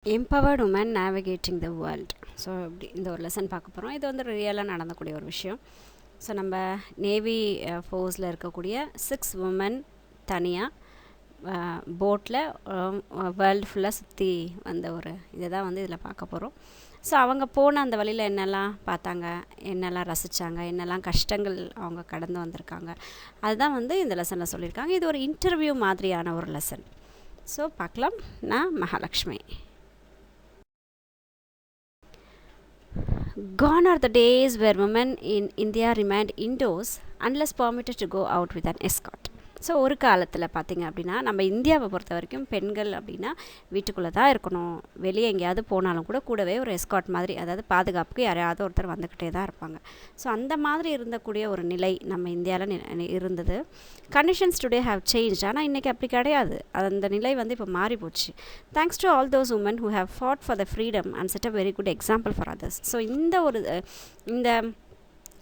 Empowered women navigating the world. So இப்படி இந்த ஒரு லெசன் பார்க்க போகிறோம். இது வந்து ரியலாக நடந்தக்கூடிய ஒரு விஷயம். ஸோ நம்ம நேவி ஃபோர்ஸில் இருக்கக்கூடிய 6 உமன் தனியாக போட்டில் வேர்ல்டு ஃபுல்லாக சுற்றி வந்த ஒரு இதை தான் வந்து இதில் பார்க்க போகிறோம். ஸோ அவங்க போன அந்த வழியில் என்னெல்லாம் பார்த்தாங்க, என்னெல்லாம் ரசித்தாங்க, என்னெல்லாம் கஷ்டங்கள் அவங்க கடந்து வந்திருக்காங்க, அதுதான் வந்து இந்த லெசனில் சொல்லியிருக்காங்க. இது ஒரு இன்டர்வியூ மாதிரியான ஒரு லெசன். ஸோ பார்க்கலாம். நான் Mahalakshmi. Gone are the days where women in India remained indoors unless permitted to go out with an escort. So ஒரு காலத்தில் பார்த்திங்க அப்படின்னா நம்ம இந்தியாவை பொறுத்த வரைக்கும் பெண்கள் அப்படின்னா வீட்டுக்குள்ளே தான் இருக்கணும். வெளியே எங்கேயாவது போனாலும் கூடவே ஒரு எஸ்கார்ட் மாதிரி, அதாவது பாதுகாப்புக்கு யாரையாவது ஒருத்தர் வந்துக்கிட்டே தான் இருப்பாங்க. ஸோ அந்த மாதிரி இருந்தக்கூடிய ஒரு நிலை நம்ம இந்தியாவில் இருந்தது. Conditions today have change. ஆனால் இன்றைக்கி அப்படி கிடையாது. அந்த நிலை வந்து இப்போ மாறி போச்சு. Thanks to all those women who have fought for the freedom and set a very good example for others. So இந்த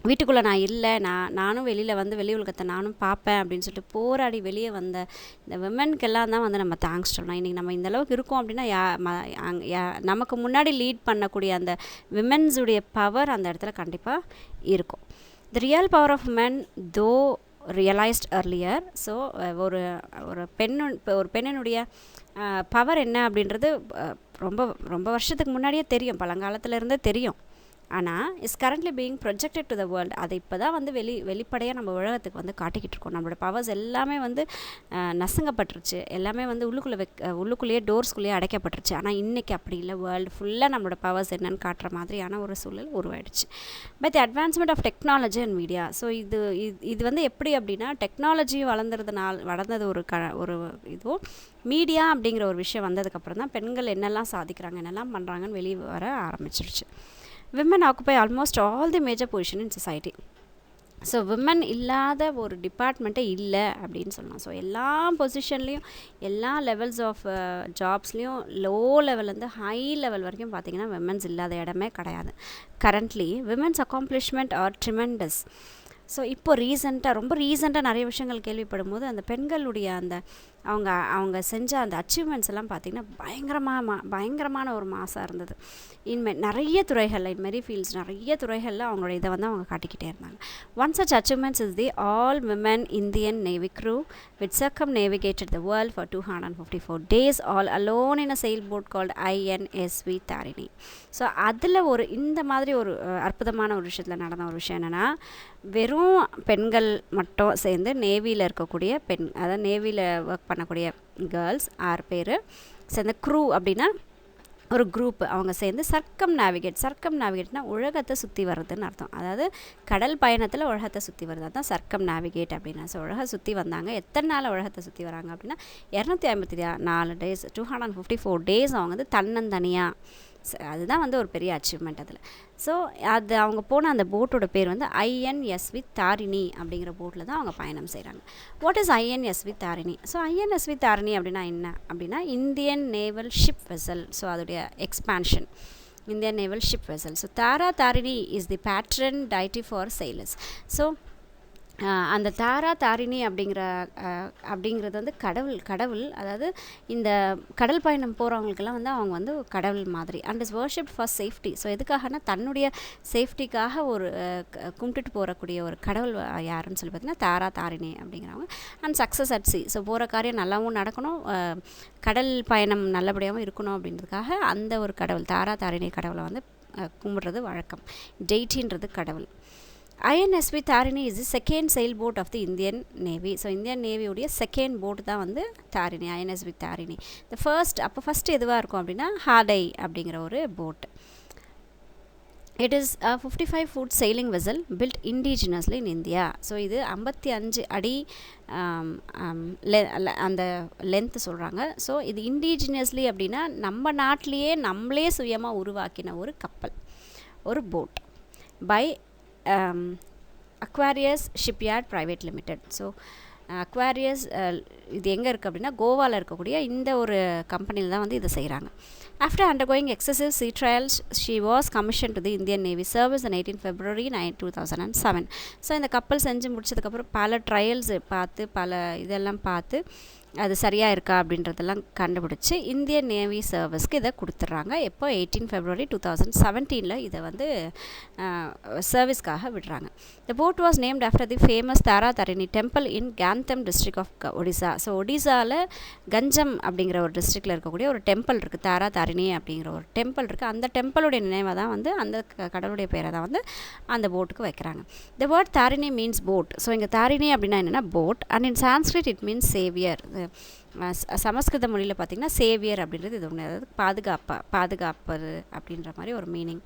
வீட்டுக்குள்ளே நான் இல்லை, நானும் வெளியில் வந்து வெளி உலகத்தை நானும் பார்ப்பேன் அப்படின்னு சொல்லிட்டு போராடி வெளியே வந்த இந்த விமென்கெல்லாம் தான் வந்து நம்ம தேங்க்ஸ் சொல்லணும். இன்றைக்கி நம்ம இந்தளவுக்கு இருக்கோம் அப்படின்னா நமக்கு முன்னாடி லீட் பண்ணக்கூடிய அந்த விமென்ஸுடைய பவர் அந்த இடத்துல கண்டிப்பாக இருக்கும். The real power of men though realised earlier. So ஒரு பெண்ணினுடைய பவர் என்ன அப்படின்றது ரொம்ப வருஷத்துக்கு முன்னாடியே தெரியும், பழங்காலத்திலேருந்தே தெரியும். ஆனால் is currently being projected to the world. அதை இப்போ தான் வந்து வெளிப்படையாக நம்ம உலகத்துக்கு வந்து காட்டிக்கிட்டு இருக்கோம். நம்மளோட பவர்ஸ் எல்லாமே வந்து நசுங்கப்பட்டுருச்சு, எல்லாமே வந்து உள்ளுக்குள்ளேயே டோர்ஸ்குள்ளேயே அடைக்கப்பட்டுருச்சு. ஆனால் இன்றைக்கி அப்படி இல்லை. வேர்ல்டு ஃபுல்லாக நம்மளோட பவர்ஸ் என்னென்னு காட்டுற மாதிரியான ஒரு சூழல் உருவாயிடுச்சு. But the advancement of technology and media. So இது வந்து எப்படி அப்படின்னா டெக்னாலஜி வளர்ந்தது ஒரு இதுவும் மீடியா அப்படிங்கிற ஒரு விஷயம் வந்ததுக்கப்புறம் தான் பெண்கள் என்னெல்லாம் சாதிக்கிறாங்க, என்னெல்லாம் பண்ணுறாங்கன்னு வெளியே வர ஆரம்பிச்சிருச்சு. Women occupy almost all the major position in society. So women இல்லாத ஒரு டிபார்ட்மெண்ட்டே இல்லை அப்படின்னு சொல்லலாம். ஸோ எல்லா பொசிஷன்லேயும் எல்லா லெவல்ஸ் ஆஃப் ஜாப்ஸ்லேயும் லோ லெவல்லேருந்து ஹை லெவல் வரைக்கும் பார்த்திங்கன்னா விமன்ஸ் இல்லாத இடமே கிடையாது. Currently women's accomplishment are tremendous. So இப்போ ரொம்ப ரீசெண்டாக நிறைய விஷயங்கள் கேள்விப்படும் போது அந்த பெண்களுடைய அந்த அவங்க செஞ்ச அந்த அச்சீவ்மெண்ட்ஸ் எல்லாம் பார்த்திங்கன்னா பயங்கரமான ஒரு மாசாக இருந்தது. நிறைய துறைகளில் மெரி ஃபீல்ட்ஸ் நிறைய துறைகளில் அவங்களோட இதை வந்து அவங்க காட்டிக்கிட்டே இருந்தாங்க. One such achievements is the all women Indian navy crew with circumnavigated the world for 254 days all alone in a sailboat called INSV Tarini. So அதில் இந்த மாதிரி ஒரு அற்புதமான ஒரு விஷயத்தில் நடந்த ஒரு விஷயம் என்னென்னா, வெறும் பெண்கள் மட்டும் சேர்ந்து நேவியில் இருக்கக்கூடிய அதாவது நேவியில் ஒர்க் பண்ணக்கூடிய கேர்ள்ஸ் 6 பேர் சேர்ந்து க்ரூ அப்படின்னா ஒரு குரூப், அவங்க சேர்ந்து சர்க்கம்நாவிகேட்னா உலகத்தை சுற்றி வர்றதுன்னு அர்த்தம். அதாவது கடல் பயணத்தில் உலகத்தை சுற்றி வருது, அதுதான் சர்க்கம்நாவிகேட் அப்படின்னா. ஸோ உலகம் சுற்றி வந்தாங்க. எத்தனை நாள் உலகத்தை சுற்றி வராங்க அப்படின்னா 254 டேஸ் 254 டேஸ் அவங்க வந்து தன்னந்தனியாக. அதுதான் வந்து ஒரு பெரிய அச்சீவ்மெண்ட் அதில். ஸோ அது அவங்க போன அந்த போட்டோட பேர் வந்து INSV தாரிணி அப்படிங்கிற போட்டில் தான் அவங்க பயணம் செய்கிறாங்க. What is INSV Tarini? So INSV Tarini அப்படின்னா என்ன அப்படின்னா Indian naval ship vessel. So அதோடைய expansion Indian naval ship vessel. So Tara-Tarini is the patron deity for sailors. So அந்த Tara-Tarini அப்படிங்கிறது வந்து கடவுள். அதாவது இந்த கடல் பயணம் போகிறவங்களுக்கெல்லாம் வந்து அவங்க வந்து கடவுள் மாதிரி. And is worshipped for safety. So எதுக்காகனா தன்னுடைய சேஃப்டிக்காக ஒரு கும்பிட்டுட்டு போகக்கூடிய ஒரு கடவுள் யாருன்னு சொல்லி பார்த்தீங்கன்னா Tara-Tarini அப்படிங்கிறவங்க. And success at C. So போகிற காரியம் நல்லாவும் நடக்கணும், கடல் பயணம் நல்லபடியாகவும் இருக்கணும் அப்படின்றதுக்காக அந்த ஒரு கடவுள் Tara-Tarini கடவுளை வந்து கும்பிடுறது வழக்கம். டெய்ட்டின்றது கடவுள். INSV Tarini is the second sailboat of the Indian Navy. So Indian நேவியோடைய செகண்ட் போட் தான் வந்து தாரிணி, INSV Tarini. ஃபஸ்ட்டு எதுவாக இருக்கும் அப்படின்னா ஹாடை அப்படிங்கிற ஒரு boat. It is 55 foot sailing vessel built indigenously in India. So இது 55 அடி அந்த லென்த்து சொல்கிறாங்க. ஸோ இது இண்டிஜினியஸ்லி அப்படின்னா நம்ம நாட்டிலேயே நம்மளே சுயமாக உருவாக்கின ஒரு கப்பல், ஒரு boat by Aquarius Shipyard Private Limited. So Aquarius இது எங்கே இருக்குது அப்படின்னா கோவாவில் இருக்கக்கூடிய இந்த ஒரு கம்பெனியில் தான் வந்து இதை செய்கிறாங்க. After undergoing excessive sea trials, she was commissioned to the Indian Navy service on 18 February 2007. So இந்த கப்பல் செஞ்சு முடிச்சதுக்கப்புறம் பல ட்ரையல்ஸ் பார்த்து இதெல்லாம் பார்த்து அது சரியாக இருக்கா அப்படின்றதெல்லாம் கண்டுபிடிச்சி இந்தியன் நேவி சர்வீஸ்க்கு இதை கொடுத்துட்றாங்க. எப்போ 18 February 2017 இதை வந்து சர்வீஸ்க்காக விடுறாங்க. The boat was named after the famous Tara-Tarini temple in Ganjam district of Odisha. So ஒடிசாவில் கஞ்சம் அப்படிங்கிற ஒரு டிஸ்ட்ரிக்டில் இருக்கக்கூடிய ஒரு டெம்பிள் இருக்குது, Tara-Tarini அப்படிங்கிற ஒரு டெம்பிள் இருக்குது. அந்த டெம்பிளுடைய நினைவாக தான் வந்து அந்த கடவுளுடைய பேரை தான் வந்து அந்த போட்டுக்கு வைக்கிறாங்க. The word Tharini means boat. So இங்கே தாரிணி அப்படின்னா என்னென்னா boat, and in Sanskrit it means Xavier. சமஸ்கிருத மொழியில் பார்த்திங்கன்னா சேவியர் அப்படின்றது இது ஒன்று, அதாவது பாதுகாப்பது அப்படின்ற மாதிரி ஒரு மீனிங்.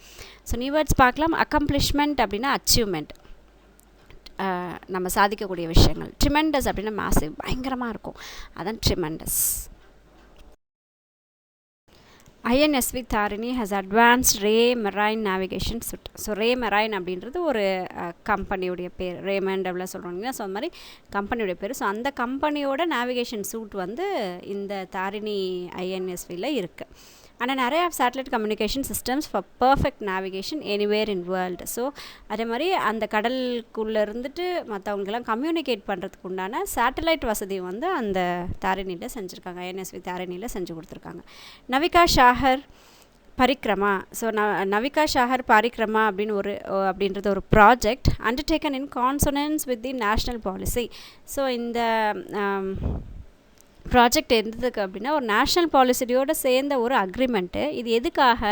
ஸோ நியூ வேர்ட்ஸ் பார்க்கலாம். அக்கம்ப்ளிஷ்மெண்ட் அப்படின்னா அச்சீவ்மெண்ட், நம்ம சாதிக்கக்கூடிய விஷயங்கள். ட்ரிமெண்டஸ் அப்படின்னா மேசிவ், பயங்கரமாக இருக்கும், அதான் tremendous. INSV Tarini has advanced ray marine navigation suite. So ray marine அப்படின்றது ஒரு கம்பெனியுடைய பேர், ரேமண்ட் அப்படிலாம் சொல்கிறோம். ஸோ அந்த மாதிரி கம்பெனியுடைய பேர். ஸோ அந்த கம்பெனியோட நேவிகேஷன் சூட் வந்து இந்த தாரிணி INSVயில் இருக்குது. ஆனால் நிறையா satellite communication systems for perfect navigation anywhere in world. So அதே மாதிரி அந்த கடலுக்குள்ளே இருந்துட்டு மற்றவங்களுக்கெல்லாம் கம்யூனிகேட் பண்ணுறதுக்கு உண்டான சேட்டலைட் வசதி வந்து அந்த தாரிணியில் செஞ்சுருக்காங்க, INSV தாரிணியில் செஞ்சு கொடுத்துருக்காங்க. நவிகா ஷாகர் பரிக்ரமா. ஸோ நவிகா ஷாகர் பரிக்ரமா அப்படின்றது ஒரு project undertaking in consonants with the national policy. So இந்த ப்ராஜெக்ட் இருந்ததுக்கு அப்படின்னா ஒரு நேஷ்னல் பாலிசியோடு சேர்ந்த ஒரு அக்ரிமெண்ட்டு. இது எதுக்காக,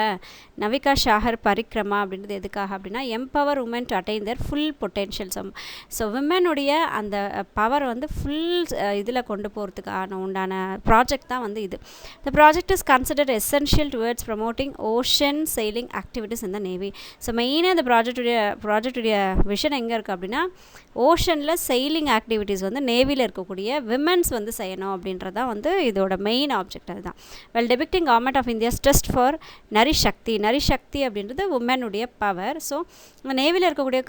நவிகா ஷாகர் பரிக்ரமா அப்படின்றது எதுக்காக அப்படின்னா empower women to attain their full potential. So விமனுடைய அந்த பவர் வந்து ஃபுல் இதில் கொண்டு போகிறதுக்கான உண்டான ப்ராஜெக்ட் தான் வந்து இது. The project is considered essential towards promoting ocean sailing activities in the navy. So மெயினாக இந்த ப்ராஜெக்டுடைய விஷன் எங்கே இருக்குது அப்படின்னா ஓஷனில் செயிலிங் ஆக்டிவிட்டீஸ் வந்து நேவியில் இருக்கக்கூடிய விமென்ஸ் வந்து செய்யணும் அப்படின்றதான் வந்து இதோட மெயின் ஆப்ஜெக்ட். அதுதான் well depicting government of India stressed for Nari Shakti. Nari Shakti அப்படின்றது உமனுடைய பவர். ஸோ நேவியில் இருக்கக்கூடிய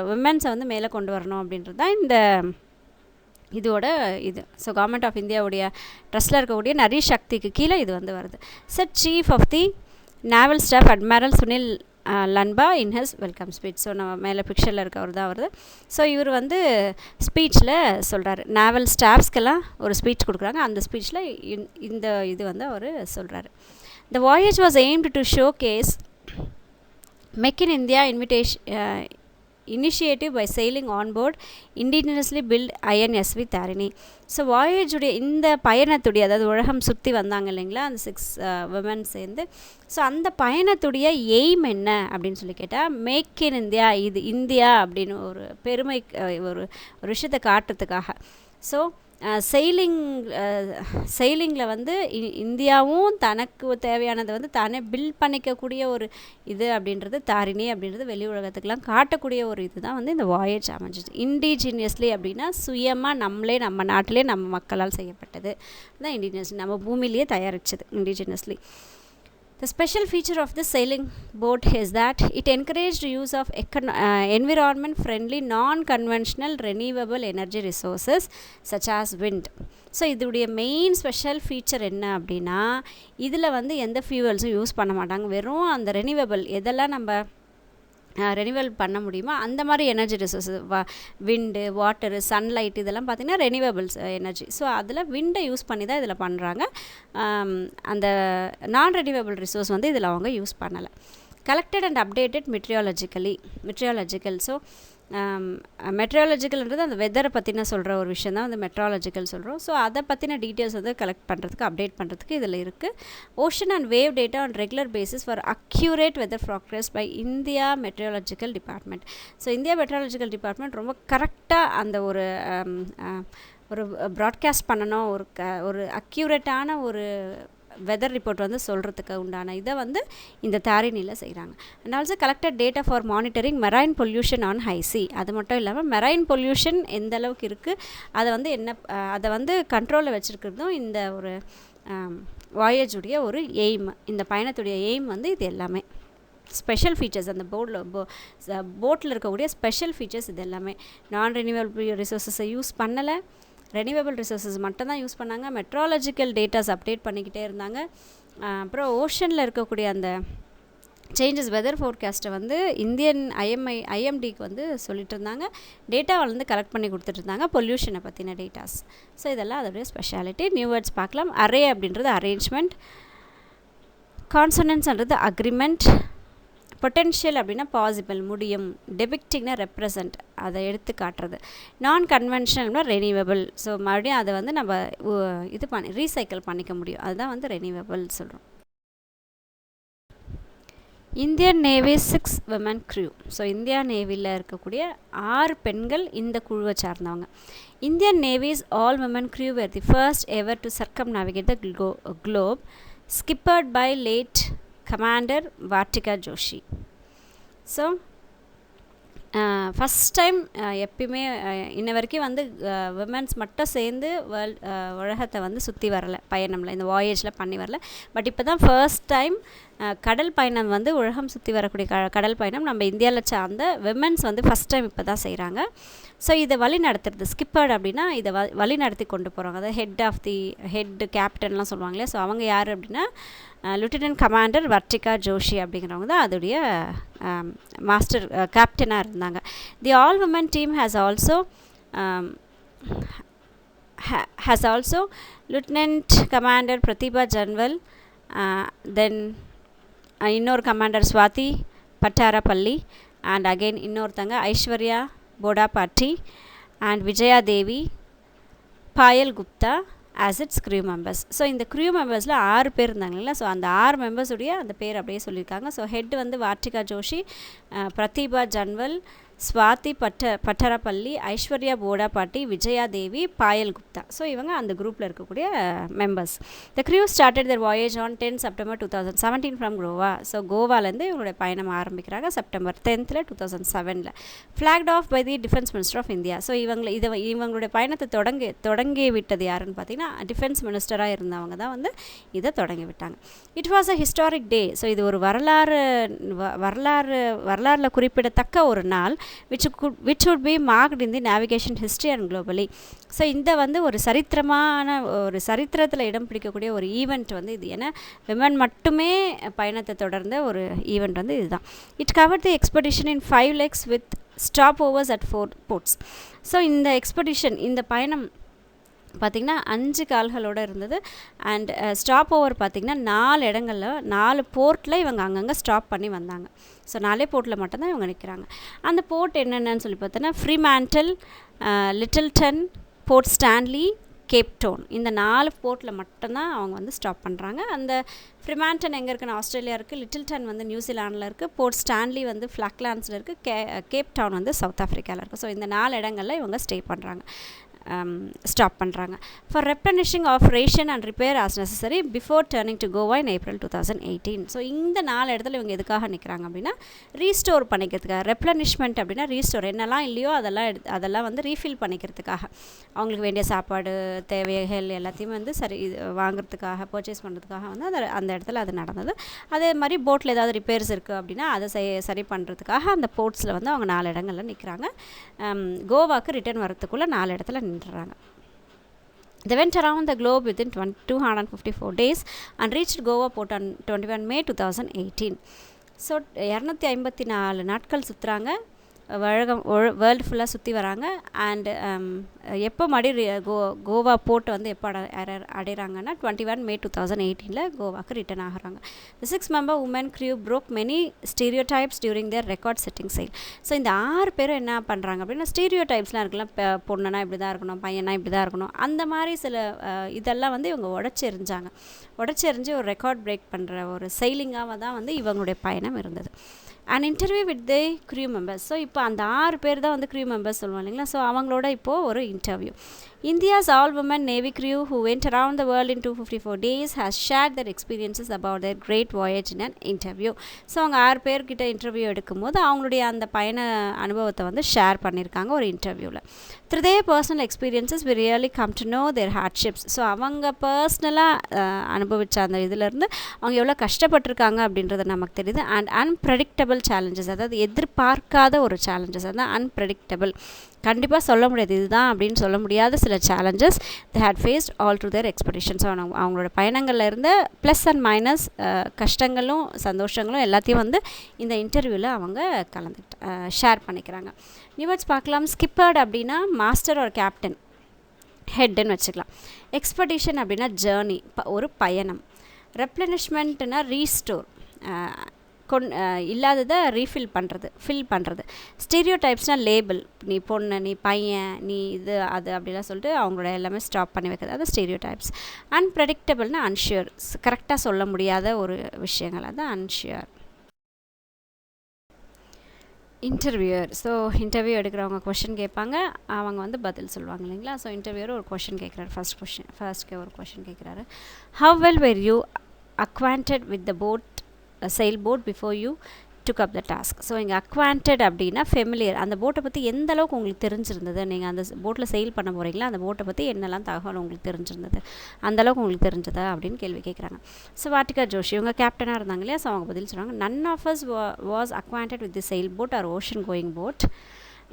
விமென்ஸை வந்து மேலே கொண்டு வரணும் அப்படின்றது தான் இந்த இதோட இது. ஸோ கவர்மெண்ட் ஆஃப் இந்தியாவுடைய ட்ரஸ்ட்டில் இருக்கக்கூடிய நரிசக்திக்கு கீழே இது வந்து வருது. Said chief of the naval staff admiral Sunil Lanba in his welcome speech. So நம்ம மேலே பிக்சரில் இருக்கவர் தான் வருது. ஸோ இவர் வந்து ஸ்பீச்சில் சொல்கிறாரு, நேவல் ஸ்டாஃப்ஸ்க்கெல்லாம் ஒரு ஸ்பீச் கொடுக்குறாங்க. அந்த ஸ்பீச்சில் இந்த இது வந்து அவர் சொல்கிறாரு. The voyage was aimed to showcase make in India initiative by sailing on board indigenously built INSV Tarini. So வாயேஜுடைய இந்த பயணத்துடைய, அதாவது உலகம் சுற்றி வந்தாங்க இல்லைங்களா அந்த 6 விமன் சேர்ந்து. ஸோ அந்த பயணத்துடைய எய்ம் என்ன அப்படின்னு சொல்லி கேட்டால் மேக் இன் இந்தியா, இது இந்தியா அப்படின்னு ஒரு பெருமை, ஒரு விஷயத்தை காட்டுறதுக்காக. ஸோ செயிலிங்கில் வந்து இந்தியாவும் தனக்கு தேவையானதை வந்து தானே பில்ட் பண்ணிக்கக்கூடிய ஒரு இது அப்படின்றது தாரிணி அப்படின்றது வெளி உலகத்துக்கெலாம் காட்டக்கூடிய ஒரு இது தான் வந்து இந்த வாயேஜ் அமைஞ்சிது. இண்டிஜினியஸ்லி அப்படின்னா சுயமாக நம்ம நாட்டிலே நம்ம மக்களால் செய்யப்பட்டது தான் இண்டிஜினியஸ்லி, நம்ம பூமியிலேயே தயாரித்தது indigenously. The special feature of this sailing boat is that it encouraged use of environment-friendly, non-conventional, renewable energy resources such as wind. So இதோடைய மெயின் ஸ்பெஷல் ஃபீச்சர் என்ன அப்படின்னா இதில் வந்து எந்த ஃபியூவல்ஸும் யூஸ் பண்ண மாட்டாங்க. வெறும் அந்த ரெனியூவபிள் எதெல்லாம் நம்ம ரெனியூவல் பண்ண முடியுமோ அந்த மாதிரி எனர்ஜி ரிசோர்ஸஸ், விண்டு, வாட்டரு, சன்லைட், இதெல்லாம் பார்த்திங்கன்னா ரெனியூவபிள்ஸ் எனர்ஜி. ஸோ அதில் விண்டை யூஸ் பண்ணி தான் இதில் பண்ணுறாங்க. அந்த நான் ரெனியூவபிள் ரிசோர்ஸ் வந்து இதில் அவங்க யூஸ் பண்ணலை. Collected and updated meteorological. So மெட்ரியாலஜிக்கல்ன்றது அந்த வெதரை பற்றின சொல்கிற ஒரு விஷயம் தான் வந்து மெட்ராலஜிக்கல் சொல்கிறோம். ஸோ அதை பற்றின டீட்டெயில்ஸ் வந்து கலெக்ட் பண்ணுறதுக்கு, அப்டேட் பண்ணுறதுக்கு இதில் இருக்குது. Ocean and wave data on regular basis for accurate weather forecasts by India meteorological department. So India meteorological department ரொம்ப கரெக்டாக அந்த ஒரு ப்ராட்காஸ்ட் பண்ணணும், ஒரு அக்யூரேட்டான ஒரு வெதர் ரிப்போர்ட் வந்து சொல்கிறதுக்கு உண்டான இதை வந்து இந்த தாரிணியில் செய்கிறாங்க. And also collected data for monitoring marine pollution on high C. அது மட்டும் இல்லாமல் மெரைன் பொல்யூஷன் எந்த அளவுக்கு இருக்குது அதை வந்து கண்ட்ரோலில் வச்சுருக்கிறதும் இந்த ஒரு வாயேஜுடைய ஒரு எய்ம். இந்த பயணத்துடைய எய்ம் வந்து இது எல்லாமே ஸ்பெஷல் ஃபீச்சர்ஸ். அந்த போட்டில் இருக்கக்கூடிய ஸ்பெஷல் ஃபீச்சர்ஸ் இது எல்லாமே. நான் ரெனியூவபிள் ரிசோர்ஸஸை யூஸ் பண்ணலை, ரெனியூவபிள் ரிசோர்ஸஸ் மட்டும் தான் யூஸ் பண்ணாங்க. மெட்ராலஜிக்கல் டேட்டாஸ் அப்டேட் பண்ணிக்கிட்டே இருந்தாங்க. அப்புறம் ஓஷனில் இருக்கக்கூடிய அந்த சேஞ்சஸ் வெதர் ஃபோர்காஸ்ட்டை வந்து இந்தியன் ஐஎம்டிக்கு வந்து சொல்லிட்டு இருந்தாங்க. டேட்டாவை வந்து கலெக்ட் பண்ணி கொடுத்துட்ருந்தாங்க, பொல்யூஷனை பற்றின டேட்டாஸ். ஸோ இதெல்லாம் அதோடைய ஸ்பெஷாலிட்டி. நியூ வேர்ட்ஸ் பார்க்கலாம். அரே அப்படின்றது அரேஞ்ச்மெண்ட், கான்சனன்ஸ்ன்றது அக்ரிமெண்ட், பொட்டென்ஷியல் அப்படின்னா பாசிபிள் முடியும், டெபிக்டிங்னா ரெப்ரசன்ட் அதை எடுத்து காட்டுறது, நான் கன்வென்ஷனல்னா ரெனியூவபிள். ஸோ மறுபடியும் அதை வந்து நம்ம இது ரீசைக்கிள் பண்ணிக்க முடியும், அதுதான் வந்து ரெனியூவபிள் சொல்கிறோம். Indian navy 6 women crew. So India நேவியில் இருக்கக்கூடிய 6 பெண்கள் இந்த குழுவை சார்ந்தவங்க. Indian navy's all women crew were the first ever to circumnavigate the globe, skippered by late Commander Vartika Joshi. So first time எப்பயுமே இன்ன வரைக்கும் வந்து விமென்ஸ் மட்டும் சேர்ந்து உலகத்தை வந்து சுற்றி வரல, பயணமில் இந்த வாயேஜில் பண்ணி வரல. பட் இப்போ தான் ஃபர்ஸ்ட் டைம் கடல் பயணம் வந்து உலகம் சுற்றி வரக்கூடிய கடல் பயணம் நம்ம இந்தியாவில் சார்ந்த விமென்ஸ் வந்து ஃபஸ்ட் டைம் இப்போ தான் செய்கிறாங்க. ஸோ இதை வழி நடத்துறது ஸ்கிப்பர்டு அப்படின்னா இதை வழி நடத்தி கொண்டு போகிறாங்க. அதாவது ஹெட் கேப்டன்லாம் சொல்லுவாங்க இல்லையா. ஸோ அவங்க யார் அப்படின்னா லிeutenant கமாண்டர் வர்த்திகா ஜோஷி அப்படிங்கிறவங்க தான் அதோடைய மாஸ்டர் கேப்டனாக இருந்தாங்க. The all women team has also lieutenant commander Pratibha Jamwal, then இன்னொரு commander Swathi Pattarapalli, and again இன்னொருத்தங்க Aishwarya Boddapati and Vijaya Devi, Payal Gupta as its crew members. So இந்த க்ரூ மெம்பர்ஸில் 6 பேர் இருந்தாங்களா. ஸோ அந்த 6 மெம்பர்ஸுடைய அந்த பேர் அப்படியே சொல்லியிருக்காங்க. ஸோ ஹெட் வந்து வார்த்திகா ஜோஷி, பிரதிபா ஜன்வல், ஸ்வாதி பட்டரப்பள்ளி, ஐஸ்வர்யா போடாபாட்டி, விஜயா தேவி, பாயல் குப்தா. ஸோ இவங்க அந்த குரூப்பில் இருக்கக்கூடிய members. The crew started their voyage on 10 September 2017 from Goa. So கோவாலேருந்து இவங்களுடைய பயணம் ஆரம்பிக்கிறாங்க September 10th 2007. Flagged off by the defence minister of India. So இவங்களுடைய பயணத்தை தொடங்கி விட்டது யாருன்னு பார்த்தீங்கன்னா டிஃபென்ஸ் மினிஸ்டராக இருந்தவங்க தான் வந்து இதை தொடங்கி விட்டாங்க. It was a historic day. So இது ஒரு வரலாறில் குறிப்பிடத்தக்க ஒரு நாள், which would be marked in the navigation history and globally. So இந்த வந்து ஒரு சரித்திரத்தில் இடம் பிடிக்கக்கூடிய ஒரு ஈவெண்ட் வந்து இது. ஏன்னா விமன் மட்டுமே பயணத்தை தொடர்ந்த ஒரு ஈவெண்ட் வந்து இதுதான். It covered the expedition in 5 legs with stopovers at 4 ports. So இந்த எக்ஸ்பெடிஷன் இந்த பயணம் பார்த்திங்கன்னா 5 கால்களோடு இருந்தது. அண்ட் ஸ்டாப் ஓவர் பார்த்திங்கன்னா 4 இடங்களில் 4 போர்ட்டில் இவங்க அங்கங்கே ஸ்டாப் பண்ணி வந்தாங்க. ஸோ 4 போர்ட்டில் மட்டும்தான் இவங்க நிற்கிறாங்க. அந்த போர்ட் என்னென்னு சொல்லி பார்த்தோன்னா ஃப்ரீமேண்டில், லிட்டில்டன், போர்ட் ஸ்டான்லி, கேப்டவுன். இந்த 4 போர்ட்டில் மட்டும்தான் அவங்க வந்து ஸ்டாப் பண்ணுறாங்க. அந்த ஃப்ரிமாண்டன் எங்கே இருக்குன்னு ஆஸ்திரேலியா இருக்குது, லிட்டில்டன் வந்து நியூசிலாண்டில் இருக்குது, போர்ட் ஸ்டான்லி வந்து ஃப்ளாக்லாண்ட்ஸில் இருக்குது, கேப்டவுன் வந்து சவுத் ஆஃப்ரிக்காவில் இருக்குது. ஸோ இந்த 4 இடங்களில் இவங்க ஸ்டே பண்ணுறாங்க, ஸ்டாப் பண்ணுறாங்க. For replenishing of ration and repair as necessary before turning to Goa in April 2018. So இந்த 4 இடத்துல இவங்க எதுக்காக நிற்கிறாங்க அப்படின்னா ரீஸ்டோர் பண்ணிக்கிறதுக்காக. ரெப்ளனிஷ்மெண்ட் அப்படின்னா ரீஸ்டோர், என்னெல்லாம் இல்லையோ அதெல்லாம் வந்து ரீஃபில் பண்ணிக்கிறதுக்காக, அவங்களுக்கு வேண்டிய சாப்பாடு தேவைகள் எல்லாத்தையும் வந்து வாங்குறதுக்காக, பர்ச்சேஸ் பண்ணுறதுக்காக வந்து அந்த இடத்துல அது நடந்தது. அதே மாதிரி போட்டில் ஏதாவது ரிப்பேர்ஸ் இருக்குது அப்படின்னா அதை சரி பண்ணுறதுக்காக அந்த போர்ட்ஸில் வந்து அவங்க 4 இடங்களில் நிற்கிறாங்க. கோவாவுக்கு ரிட்டர்ன் வரத்துக்குள்ளே 4 இடத்துல நின்றுறாங்க. They went around the globe within 254 days and reached Goa port on 21 May 2018. So 254 நாட்கள் சுற்றுறாங்க, வேர்ல்டு ஃபுல்லாக சுற்றி வராங்க. அண்ட் எப்போ கோவா போர்ட் வந்து எப்போ அடைகிறாங்கன்னா 21 May 2018 கோவாக்கு ரிட்டர்ன் ஆகிறாங்க. The 6-member women crew broke many stereotypes during their record setting sail. So இந்த 6 பேரும் என்ன பண்ணுறாங்க அப்படின்னா ஸ்டீரியோடைப்ஸ்லாம் இருக்கலாம், பொண்ணுனா இப்படி தான் இருக்கணும், பையனா இப்படி தான் இருக்கணும், அந்த மாதிரி சில இதெல்லாம் வந்து இவங்க உடச்செறிஞ்சு ஒரு ரெக்கார்ட் பிரேக் பண்ணுற ஒரு செயலிங்காக தான் வந்து இவங்களுடைய பயணம் இருந்தது. And interview with the crew members. So இப்போ அந்த 6 பேர் தான் வந்து க்ரூ மெம்பர்ஸ் சொல்லுவோம் இல்லைங்களா. ஸோ அவங்களோட இப்போது ஒரு interview. India's all-women Navy crew who went around the world in 254 days has shared their experiences about their great voyage in an interview. So அவங்க 6 பேர்கிட்ட இன்டர்வியூ எடுக்கும்போது அவங்களுடைய அந்த பயண அனுபவத்தை வந்து ஷேர் பண்ணியிருக்காங்க ஒரு இன்டர்வியூவில். Through their personal experiences we really come to know their hardships. So அவங்க பர்சனலாக அனுபவித்த அந்த இதிலேருந்து அவங்க எவ்வளோ கஷ்டப்பட்டிருக்காங்க அப்படின்றது நமக்கு தெரியுது. அண்ட் அன்பிரடிக்டபிள் சேலஞ்சஸ், அதாவது எதிர்பார்க்காத ஒரு சேலஞ்சஸ், அதான் அன்பிரடிக்டபிள். கண்டிப்பாக சொல்ல முடியாது இதுதான் அப்படின்னு சொல்ல முடியாத சில challenges they had faced all through their expedition. So அவங்களோட பயணங்களில் இருந்த ப்ளஸ் அண்ட் மைனஸ் கஷ்டங்களும் சந்தோஷங்களும் எல்லாத்தையும் வந்து இந்த இன்டர்வியூவில் அவங்க ஷேர் பண்ணிக்கிறாங்க. நியூவர்ட்ஸ் பார்க்கலாம். ஸ்கிப்பர்ட் அப்படின்னா மாஸ்டர் ஒரு கேப்டன், ஹெட்டுன்னு வச்சுக்கலாம். எக்ஸ்பெடிஷன் அப்படின்னா ஜேர்னி, ஒரு பயணம். ரெப்ளனிஷ்மெண்ட்னா ரீஸ்டோர், இல்லாததை ரீஃபில் பண்ணுறது, ஃபில் பண்ணுறது. ஸ்டீரியோ டைப்ஸ்னால் லேபிள், நீ பொண்ணு, நீ பையன், நீ இது அது அப்படிலாம் சொல்லிட்டு அவங்களோட எல்லாமே ஸ்டாப் பண்ணி வைக்கிறது, அது ஸ்டீரியோ டைப்ஸ். அன்பிரடிக்டபிள்னா அன்ஷியூர், கரெக்டாக சொல்ல முடியாத ஒரு விஷயங்கள், அது அன்ஷியூர். இன்டர்வியூர். ஸோ இன்டர்வியூ எடுக்கிறவங்க கொஷின் கேட்பாங்க, அவங்க வந்து பதில் சொல்லுவாங்க இல்லைங்களா. ஸோ இன்டர்வியூர் ஒரு கொஷின் கேட்குறாரு. ஃபர்ஸ்ட்க்கு ஒரு கொஷின் கேட்குறாரு. How well were you acquainted with the boat sailboat before you took up the task. So இங்கே acquainted அப்படின்னா ஃபெமிலியர், அந்த போட்டை பற்றி எந்த அளவுக்கு உங்களுக்கு தெரிஞ்சிருந்தது, நீங்கள் அந்த போட்டில் செயில் பண்ண போகிறீங்களா, அந்த போட்டை பற்றி என்னெல்லாம் தகவல் உங்களுக்கு தெரிஞ்சிருந்தது, அந்தளவுக்கு உங்களுக்கு தெரிஞ்சதா அப்படின்னு கேள்வி கேட்குறாங்க. ஸோ வாட்டிகா ஜோஷி இவங்க கேப்டனாக இருந்தாங்க இல்லையா. ஸோ அவங்க பதில் சொல்கிறாங்க, none of us was acquainted with the sailboat or ocean going boat.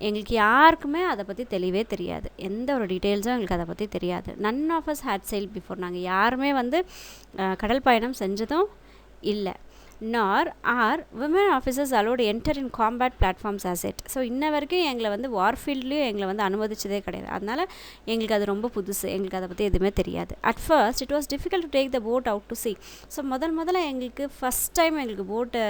எங்களுக்கு யாருக்குமே அதை பற்றி தெளிவே தெரியாது, எந்த ஒரு டீட்டெயில்ஸும் எங்களுக்கு அதை பற்றி தெரியாது. none of us had sailed before, நாங்கள் யாருமே வந்து கடல் பயணம் செஞ்சதும் இல்லை. nor are women officers allowed to enter in combat platforms as it. So இன்ன வரைக்கும் எங்களை வந்து வார்ஃபீல்ட்லேயும் எங்களை வந்து அனுமதிச்சதே கிடையாது. அதனால் எங்களுக்கு அது ரொம்ப புதுசு, எங்களுக்கு அதை பற்றி எதுவுமே தெரியாது. At first it was difficult to take the boat out to see. So முதல்ல எங்களுக்கு ஃபஸ்ட் டைம் எங்களுக்கு போட்டை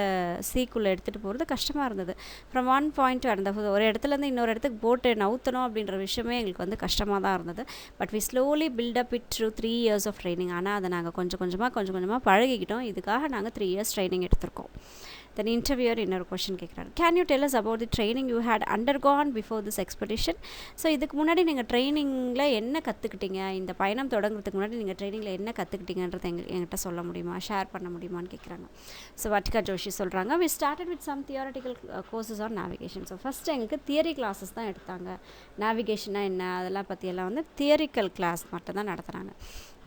சீக்குள்ளே எடுத்துகிட்டு போகிறது கஷ்டமாக இருந்தது. ஃப்ரம் ஒன் பாயிண்ட் அந்த ஒரு இடத்துலேருந்து இன்னொரு இடத்துக்கு போட்டை நவுத்தணும் அப்படின்ற விஷயமே எங்களுக்கு வந்து கஷ்டமாக தான் இருந்தது. But we slowly build up it through 3 years of training. ஆனால் அதை நாங்கள் கொஞ்சம் கொஞ்சமாக பழகிக்கிட்டோம். இதுக்காக நாங்கள் 3 years ட்ரைனிங் எடுத்திருக்கோம். தென் இன்டர்வியூர் இன்னொரு கொஷின் கேட்குறாரு. Can you tell us about the training you had undergone before this expedition. So இதுக்கு முன்னாடி நீங்கள் ட்ரைனிங்கில் என்ன கற்றுக்கிட்டீங்க, இந்த பயணம் தொடங்குறதுக்கு முன்னாடி நீங்கள் ட்ரைனிங்கில் என்ன கற்றுக்கிட்டீங்கன்றதை எங்கிட்ட சொல்ல முடியுமா, ஷேர் பண்ண முடியுமான்னு கேட்குறாங்க. ஸோ வாட்டிகா ஜோஷி சொல்கிறாங்க, we started with some theoretical courses on navigation. So first எங்களுக்கு தியரி கிளாஸஸ் தான் எடுத்தாங்க. நேவிகேஷனாக என்ன அதெல்லாம் பற்றியெல்லாம் வந்து தியரிக்கல் கிளாஸ் மட்டும் தான் நடத்துகிறாங்க.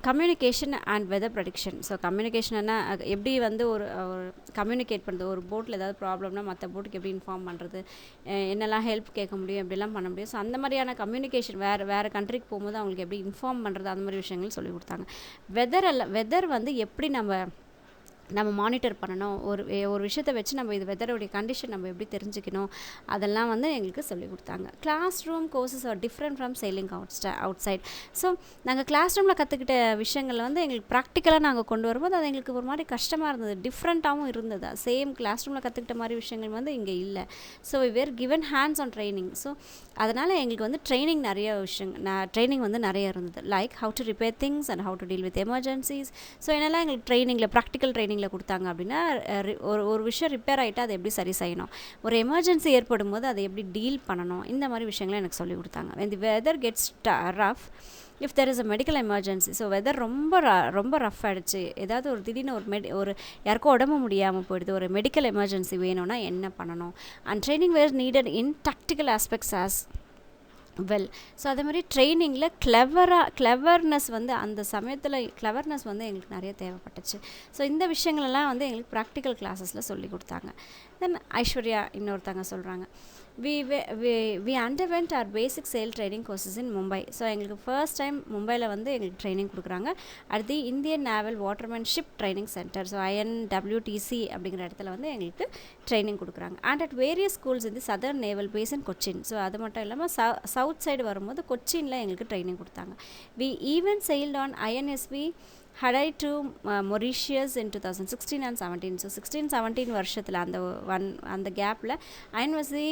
Communication and weather prediction. So கம்யூனிகேஷன்னா எப்படி வந்து ஒரு கம்யூனிகேட் பண்ணுறது, ஒரு போட்டில் ஏதாவது ப்ராப்ளம்னா மற்ற போட்டுக்கு எப்படி இன்ஃபார்ம் பண்ணுறது, என்னெல்லாம் ஹெல்ப் கேட்க முடியும், எப்படிலாம் பண்ண முடியும். ஸோ அந்த மாதிரியான கம்யூனிகேஷன் வேறு கண்ட்ரிக்கு போகும்போது அவங்களுக்கு எப்படி இன்ஃபார்ம் பண்ணுறது, அந்த மாதிரி விஷயங்கள் சொல்லிக் கொடுத்தாங்க. வெதர் வந்து எப்படி நம்ம மானிட்டர் பண்ணணும், ஒரு விஷயத்தை வச்சு நம்ம இது வெதருடைய கண்டிஷன் நம்ம எப்படி தெரிஞ்சுக்கணும், அதெல்லாம் வந்து எங்களுக்கு சொல்லிக் கொடுத்தாங்க. Classroom courses are different from sailing outside. So நாங்கள் கிளாஸ் ரூமில் கற்றுக்கிட்ட விஷயங்கள் வந்து எங்களுக்கு ப்ராக்டிக்கலாக நாங்கள் கொண்டு வரும்போது அது எங்களுக்கு ஒரு மாதிரி கஷ்டமாக இருந்தது, டிஃப்ரெண்ட்டாகவும் இருந்தது. சேம் கிளாஸ் ரூமில் கற்றுக்கிட்ட மாதிரி விஷயங்கள் வந்து இங்கே இல்லை. So we were given hands on training. So அதனால் எங்களுக்கு வந்து ட்ரைனிங் வந்து நிறைய இருந்தது. Like how to repair things and how to deal with emergencies. So என்னெல்லாம் எங்களுக்கு ட்ரைனிங்கில் ப்ராக்டிக்கல் ட்ரைனிங்கில் கொடுத்தாங்க அப்படின்னா, ஒரு விஷயம் ரிப்பேர் ஆகிட்டா அதை எப்படி சரி செய்யணும், ஒரு எமர்ஜென்சி ஏற்படும் போது அதை எப்படி டீல் பண்ணணும், இந்த மாதிரி விஷயங்களை எனக்கு சொல்லிக் கொடுத்தாங்க. when the weather gets rough, if there is a medical emergency. So weather ரொம்ப ரஃப் ஆகிடுச்சு, ஏதாவது ஒரு திடீர்னு ஒரு யாருக்கும் உடம்பு முடியாமல் போயிடுது, ஒரு மெடிக்கல் எமர்ஜென்சி வேணும்னா என்ன பண்ணணும். And training were needed in tactical aspects as well. So அதே மாதிரி ட்ரைனிங்கில் கிளவர்னஸ் வந்து அந்த சமயத்தில் கிளவர்னஸ் வந்து எங்களுக்கு நிறைய தேவைப்பட்டுச்சு. ஸோ இந்த விஷயங்களெல்லாம் வந்து எங்களுக்கு ப்ராக்டிக்கல் கிளாஸஸில் சொல்லி கொடுத்தாங்க. தென் ஐஸ்வர்யா இன்னொருத்தங்க சொல்கிறாங்க, we underwent our basic sail training courses in Mumbai. So எங்களுக்கு ஃபர்ஸ்ட் டைம் மும்பையில் வந்து எங்களுக்கு ட்ரைனிங் கொடுக்குறாங்க. At the Indian naval watermanship training centre. So INWTC அப்படிங்கிற இடத்துல வந்து எங்களுக்கு ட்ரைனிங் கொடுக்குறாங்க. அண்ட் அட் வேரியஸ் ஸ்கூல்ஸ் இந்த சதர்ன் நேவல் பேஸ் இன் கொச்சின். ஸோ அது மட்டும் இல்லாமல் சவுத் சைடு வரும்போது கொச்சினில் எங்களுக்கு ட்ரைனிங் கொடுத்தாங்க. we even sailed on INSV Tarini to Mauritius in 2016 and 17. So 16-17 வருஷத்தில் அந்த கேப்பில் INSV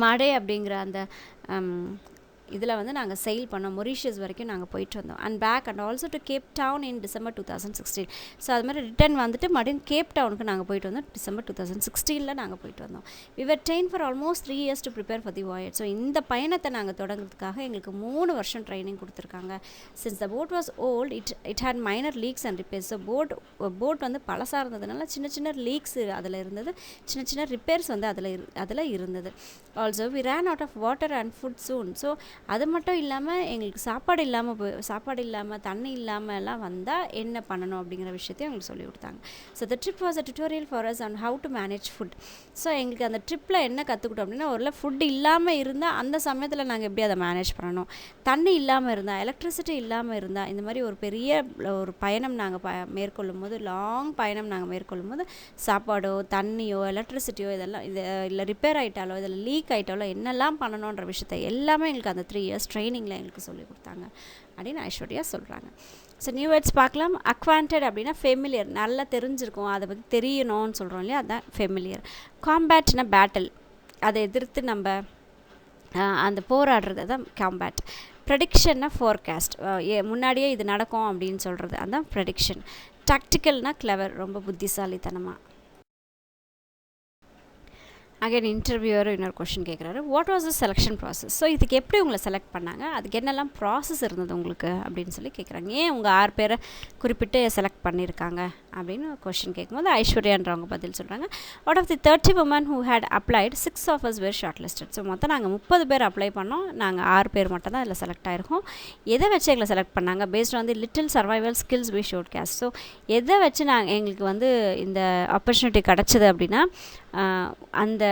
மாடே அப்படிங்கிற அந்த இதில் வந்து நாங்கள் செயில் பண்ணோம். மொரீஷியஸ் வரைக்கும் நாங்கள் போயிட்டு வந்தோம். And back and also to Cape Town in December 2016. So அது மாதிரி ரிட்டர்ன் வந்துட்டு மறுபடியும் கேப் டவுனுக்கு நாங்கள் போயிட்டு வந்தோம். டிசம்பர் 2016 நாங்கள் போயிட்டு வந்தோம். We were train for almost 3 years to prepare for the voyage. So இந்த பயணத்தை நாங்கள் தொடங்குறதுக்காக எங்களுக்கு 3 வருஷம் ட்ரைனிங் கொடுத்துருக்காங்க. Since the boat was old, it had minor leaks and repairs. So boat வந்து பழசாக இருந்ததுனால சின்ன லீக்ஸ் அதில் இருந்தது, சின்ன ரிப்பேர்ஸ் வந்து அதில் இருந்தது. Also we ran out of water and food soon. So அது மட்டும் இல்லாமல் எங்களுக்கு சாப்பாடு இல்லாமல் தண்ணி இல்லாமல்லாம் வந்தால் என்ன பண்ணணும் அப்படிங்கிற விஷயத்தையும் எங்களுக்கு சொல்லி கொடுத்தாங்க. So the trip was a tutorial for us on how to manage food. So எங்களுக்கு அந்த ட்ரிப்பில் என்ன கற்றுக்கிட்டோம் அப்படின்னா, ஒரு ஃபுட் இல்லாமல் இருந்தால் அந்த சமயத்தில் நாங்கள் எப்படி அதை மேனேஜ் பண்ணணும், தண்ணி இல்லாமல் இருந்தால், எலக்ட்ரிசிட்டி இல்லாமல் இருந்தால், இந்த மாதிரி ஒரு பெரிய ஒரு பயணம் நாங்கள் மேற்கொள்ளும் போது, லாங் பயணம் நாங்கள் மேற்கொள்ளும் போது சாப்பாடோ தண்ணியோ எலக்ட்ரிசிட்டியோ இதெல்லாம் இல்லை ரிப்பேர் ஆகிட்டாலோ இதில் லீக் ஆகிட்டாலோ என்னெல்லாம் பண்ணணுன்ற விஷயத்தை எல்லாமே எங்களுக்கு அந்த 3 years ட்ரைனிங்கில் எங்களுக்கு சொல்லிக் கொடுத்தாங்க அப்படின்னு ஐஸ்வர்யா சொல்கிறாங்க. ஸோ நியூ வேர்ட்ஸ் பார்க்கலாம். அக்வாண்டட் அப்படின்னா ஃபெமிலியர், நல்லா தெரிஞ்சிருக்கும், அதை பற்றி தெரியணும்னு சொல்கிறோம் இல்லையா, அதுதான் ஃபெமிலியர். காம்பேட்னா பேட்டில், அதை எதிர்த்து நம்ம அந்த போராடுறது தான் காம்பேட். ப்ரெடிக்ஷன்னா ஃபோர்காஸ்ட், முன்னாடியே இது நடக்கும் அப்படின்னு சொல்கிறது அதுதான் ப்ரெடிக்ஷன். டாக்டிக்கல்னால் கிளவர், ரொம்ப புத்திசாலித்தனமாக. அகைன் இன்டர்வியூவர் இன்னொரு கொஷின் கேட்குறாரு, what was the selection process. So இதுக்கு எப்படி உங்களை செலக்ட் பண்ணாங்க, அதுக்கு என்னெல்லாம் ப்ராசஸ் இருந்தது உங்களுக்கு அப்படின்னு சொல்லி கேட்குறாங்க. ஏன் உங்கள் 6 பேரை குறிப்பிட்டு செலக்ட் பண்ணியிருக்காங்க அப்படின்னு கொஷின் கேட்கும்போது ஐஸ்வர்யான்றவங்க பதில் சொல்கிறாங்க, out of the 30 women who had applied 6 of us were shortlisted. So மொத்தம் நாங்கள் 30 பேர் அப்ளை பண்ணோம், நாங்கள் 6 பேர் மட்டும் தான் இதில் செலக்ட் ஆகிருக்கோம். எதை வச்சு எங்களை செலக்ட் பண்ணாங்க, based on the little survival skills we showcased. So எதை வச்சு எங்களுக்கு வந்து இந்த ஆப்பர்ச்சுனிட்டி கிடச்சிது அப்படின்னா, அந்த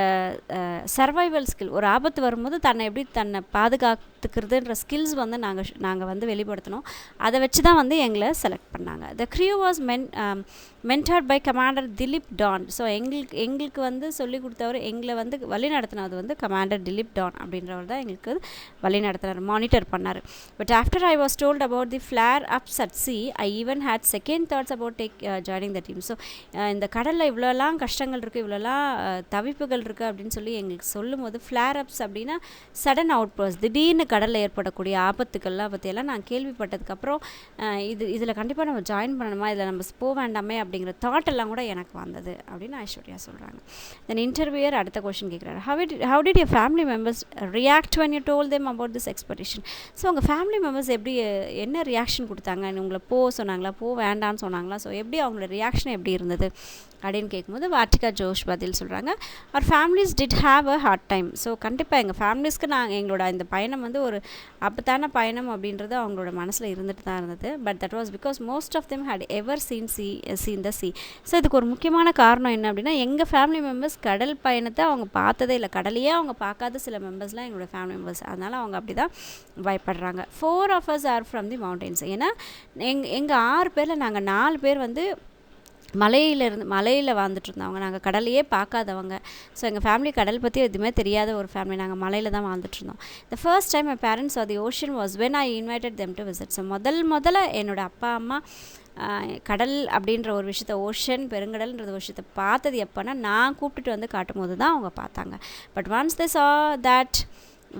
சர்வைவல் ஸ்கில், ஒரு ஆபத்து வரும்போது தன்னை பாதுகாத்துக்கிறதுன்ற ஸ்கில்ஸ் வந்து நாங்கள் வந்து வெளிப்படுத்தணும். அதை வச்சு தான் வந்து எங்களை செலக்ட் பண்ணாங்க. The crew was mentored by commander Dilip Donde. So எங்களுக்கு வந்து சொல்லிக் கொடுத்தவர், எங்களை வந்து வழி நடத்தினது வந்து கமாண்டர் திலீப் டான் அப்படின்றவர் தான் எங்களுக்கு வழி நடத்தினார், மானிட்டர் பண்ணார். But after I was told about the flare ups at sea, I even had second thoughts about joining the team. So இந்த கடலில் இவ்வளோலாம் கஷ்டங்கள் இருக்குது, இவ்வளோலாம் தவிப்புகள் இருக்குது அப்படின்னு சொல்லி எங்களுக்கு சொல்லும் போது, ஃப்ளேர் அப்ஸ் அப்படின்னா சடன் அவுட் பர்ஸ், திடீர்னு கடலில் ஏற்படக்கூடிய ஆபத்துக்கள்லாம் பற்றியெல்லாம் நான் கேள்விப்பட்டதுக்கப்புறம் இதில் கண்டிப்பாக நம்ம ஜாயின் பண்ணணுமா, இதில் நம்ம போக வேண்டாமே அப்படிங்கிற தாட் எல்லாம் கூட எனக்கு வந்தது அப்படின்னு ஐஸ்வர்யா சொல்கிறாங்க. தென் இன்டர்வியூயர் அடுத்த கொஸ்டின் கேட்குறாரு, how did your family members react when you told them about this expedition. So உங்கள் ஃபேமிலி மெம்பர்ஸ் எப்படி, என்ன ரியாக்ஷன் கொடுத்தாங்க, உங்களை சொன்னாங்களா, வேண்டான்னு சொன்னாங்களா, ஸோ எப்படி அவங்களோட ரியாக்ஷன் எப்படி இருந்தது அப்படின்னு கேட்கும்போது வார்த்திகா ஜோஷ் பதில் சொல்கிறாங்க, our families did have a hard time. So கண்டிப்பாக எங்கள் ஃபேமிலிஸ்க்கு எங்களோட இந்த பயணம் வந்து ஒரு ஆபத்தான பயணம் அப்படின்றது அவங்களோட மனசில் இருந்துட்டு தான் இருந்தது. But that was because most of them had ever seen the sea. So இதுக்கு ஒரு முக்கியமான காரணம் என்ன அப்படின்னா, எங்கள் ஃபேமிலி மெம்பர்ஸ் கடல் பயணத்தை அவங்க பார்த்ததே இல்லை, கடலையே அவங்க பார்க்காத சில மெம்பர்ஸ்லாம் எங்களோட ஃபேமிலி மெம்பர்ஸ், அதனால் அவங்க அப்படி தான் பயப்படுறாங்க. 4 of us are from the mountains. ஏன்னா எங்கள் 6 பேரில் நாங்கள் 4 பேர் வந்து மலையில் வாழ்ந்துட்டு இருந்தவங்க, நாங்கள் கடலையே பார்க்காதவங்க. ஸோ எங்கள் ஃபேமிலி கடல் பற்றி எதுவுமே தெரியாத ஒரு ஃபேமிலி, நாங்கள் மலையில் தான் வாழ்ந்துட்டுருந்தோம். The first time my parents are the ocean was when I invited them to visit. So முதல்ல என்னோடய அப்பா அம்மா கடல் அப்படின்ற ஒரு விஷயத்த, ஓஷன் பெருங்கடல்ன்ற ஒரு விஷயத்தை பார்த்தது எப்போனா, நான் கூப்பிட்டுட்டு வந்து காட்டும் போது தான் அவங்க பார்த்தாங்க. But once they saw that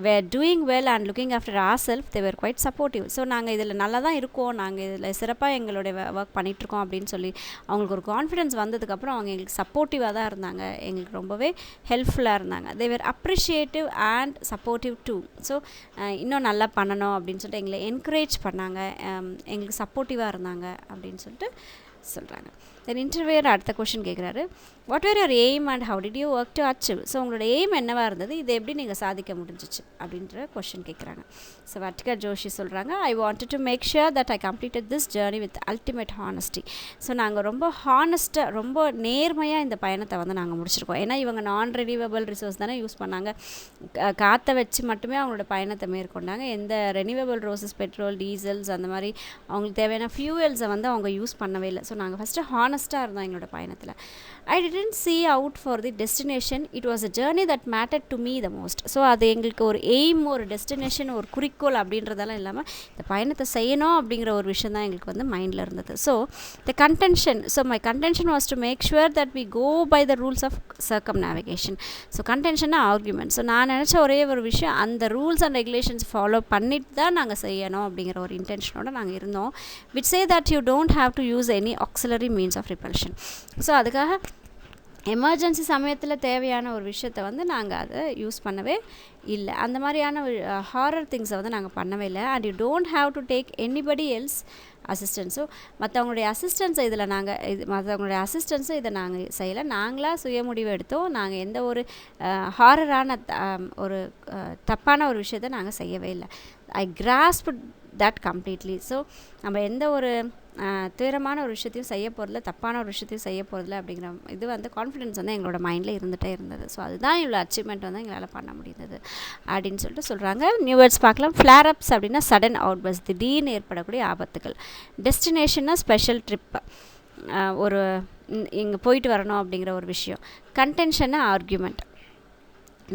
were doing well and looking after ourselves, they were quite supportive. So நாங்கள் இதில் நல்லா தான் இருக்கோம், நாங்கள் இதில் சிறப்பாக எங்களுடைய ஒர்க் பண்ணிகிட்ருக்கோம் அப்படின்னு சொல்லி அவங்களுக்கு ஒரு கான்ஃபிடென்ஸ் வந்ததுக்கப்புறம் அவங்க எங்களுக்கு சப்போர்ட்டிவாக தான் இருந்தாங்க, எங்களுக்கு ரொம்பவே ஹெல்ப்ஃபுல்லாக இருந்தாங்க. they were appreciative and supportive too. So இன்னும் நல்லா பண்ணணும் அப்படின்னு சொல்லிட்டு எங்களை என்கரேஜ் பண்ணாங்க, எங்களுக்கு சப்போர்ட்டிவாக இருந்தாங்க அப்படின்னு சொல்லிட்டு சொல்கிறாங்க. தென் இன்டர்வியூர் அடுத்த கொஷின் கேட்குறாரு, what were your aim and how did you work to achieve. So உங்களோட எய்ம் என்னவாக இருந்தது, இதை எப்படி நீங்கள் சாதிக்க முடிஞ்சிச்சு அப்படின்ற கொஷின் கேட்குறாங்க. ஸோ வார்த்திகா ஜோஷி சொல்கிறாங்க, I wanted to make sure that I completed this journey with ultimate honesty. So நாங்கள் ரொம்ப ஹானஸ்ட்டாக, ரொம்ப நேர்மையாக இந்த பயணத்தை வந்து நாங்கள் முடிச்சிருக்கோம். ஏன்னா இவங்க நான் ரெனியூவபிள் ரிசோர்ஸ் தானே யூஸ் பண்ணாங்க, காற்றை வச்சு மட்டுமே அவங்களோட பயணத்தை மேற்கொண்டாங்க. எந்த ரெனியூவபிள் ரிசோர்ஸஸ், பெட்ரோல், டீசல்ஸ் அந்த மாதிரி அவங்களுக்கு தேவையான ஃபியூவல்ஸை வந்து அவங்க யூஸ் பண்ணவே இல்லை. ஸோ நாங்கள் ஃபஸ்ட்டு ஹானஸ்ட்டாக இருந்தோம் எங்களோட பயணத்தில். I didn't see out for the destination, it was a journey that mattered to me the most. So அது எங்களுக்கு ஒரு எய்ம், ஒரு டெஸ்டினேஷன், ஒரு குறிக்கோள் அப்படின்றதெல்லாம் இல்லாமல் இந்த பயணத்தை செய்யணும் அப்படிங்கிற ஒரு விஷயம் தான் எங்களுக்கு வந்து மைண்டில் இருந்தது. So the contention, so my contention was to make sure that we go by the rules of circumnavigation. So கன்டென்ஷன்னா ஆர்குமெண்ட். ஸோ நான் நினச்ச ஒரே ஒரு விஷயம், அந்த ரூல்ஸ் அண்ட் ரெகுலேஷன்ஸ் ஃபாலோ பண்ணிட்டு தான் நாங்கள் செய்யணும் அப்படிங்கிற ஒரு இன்டென்ஷனோடு நாங்கள் இருந்தோம். Which say that you don't have to use any auxiliary means of repulsion. So அதுக்காக எமர்ஜென்சி சமயத்தில் தேவையான ஒரு விஷயத்தை வந்து நாங்கள் அதை யூஸ் பண்ணவே இல்லை, அந்த மாதிரியான ஹாரர் திங்ஸை வந்து நாங்கள் பண்ணவே இல்லை. And you don't have to take anybody else அசிஸ்டன்ஸோ மற்றவங்களுடைய அசிஸ்டன்ஸை இதில் மற்றவங்களுடைய அசிஸ்டன்ஸும் இதை நாங்கள் செய்யலை, நாங்களாக சுய முடிவு எடுத்தோம். நாங்கள் எந்த ஒரு ஹாரரான ஒரு தப்பான ஒரு விஷயத்தை நாங்கள் செய்யவே இல்லை. ஐ கிராஸ்ப் தட் கம்ப்ளீட்லி. ஸோ நம்ம எந்த ஒரு துயரமான ஒரு விஷயத்தையும் செய்ய போகிறதில்ல, தப்பான ஒரு விஷயத்தையும் செய்ய போகிறதில்ல அப்படிங்கிற இது வந்து கான்ஃபிடென்ஸ் வந்து எங்களோட மைண்டில் இருந்துகிட்டே இருந்தது. ஸோ அதுதான் இவ்வளோ அச்சீவ்மெண்ட் வந்து எங்களால் பண்ண முடிந்தது அப்படின்னு சொல்லிட்டு சொல்கிறாங்க. நியூ வேர்ட்ஸ் பார்க்கலாம். ஃப்ளேர் அப்ஸ் அப்படின்னா சடன் அவுட்பர்ஸ், திடீர்னு ஏற்படக்கூடிய ஆபத்துகள். டெஸ்டினேஷன்னா ஸ்பெஷல் ட்ரிப், ஒரு இங்கே போயிட்டு வரணும் அப்படிங்கிற ஒரு விஷயம். கன்டென்ஷன்னா ஆர்கியூமெண்ட்,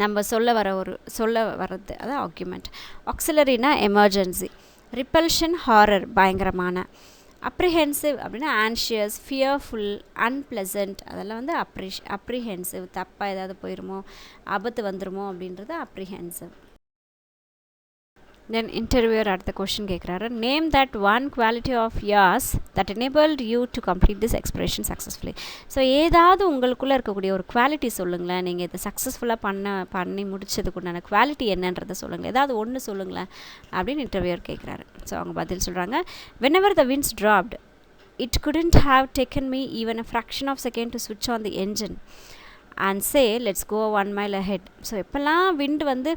நம்ம சொல்ல வர்றது அதான் ஆர்கியூமெண்ட். ஆக்சிலரினா எமர்ஜென்சி. ரிப்பல்ஷன் ஹாரர், பயங்கரமான. அப்ரிஹென்சிவ் அப்படின்னா ஆன்ஷியஸ், ஃபியர்ஃபுல், அன்பிளசன்ட், அதெல்லாம் வந்து அப்ரிஹென்சிவ், தப்பாக ஏதாவது போயிருமோ, ஆபத்து வந்துருமோ அப்படின்றது அப்ரிஹென்சிவ். தென் இன்டர்வியூர் அடுத்த கொஷின் கேட்குறாரு. Name that one quality of yours that enabled you to complete this expression successfully. So ஏதாவது உங்களுக்குள்ளே இருக்கக்கூடிய ஒரு குவாலிட்டி சொல்லுங்களேன், நீங்கள் இதை சக்ஸஸ்ஃபுல்லாக பண்ணி முடிச்சதுக்குண்டான குவாலிட்டி என்னன்றதை சொல்லுங்கள், ஏதாவது ஒன்று சொல்லுங்களேன் அப்படின்னு இன்டர்வியூர் கேட்குறாரு. ஸோ அவங்க பதில் சொல்கிறாங்க. whenever the winds dropped, it couldn't have taken me even a fraction of a second to switch on the engine and say let's go 1 mile ahead. So எப்போல்லாம் விண்டு வந்து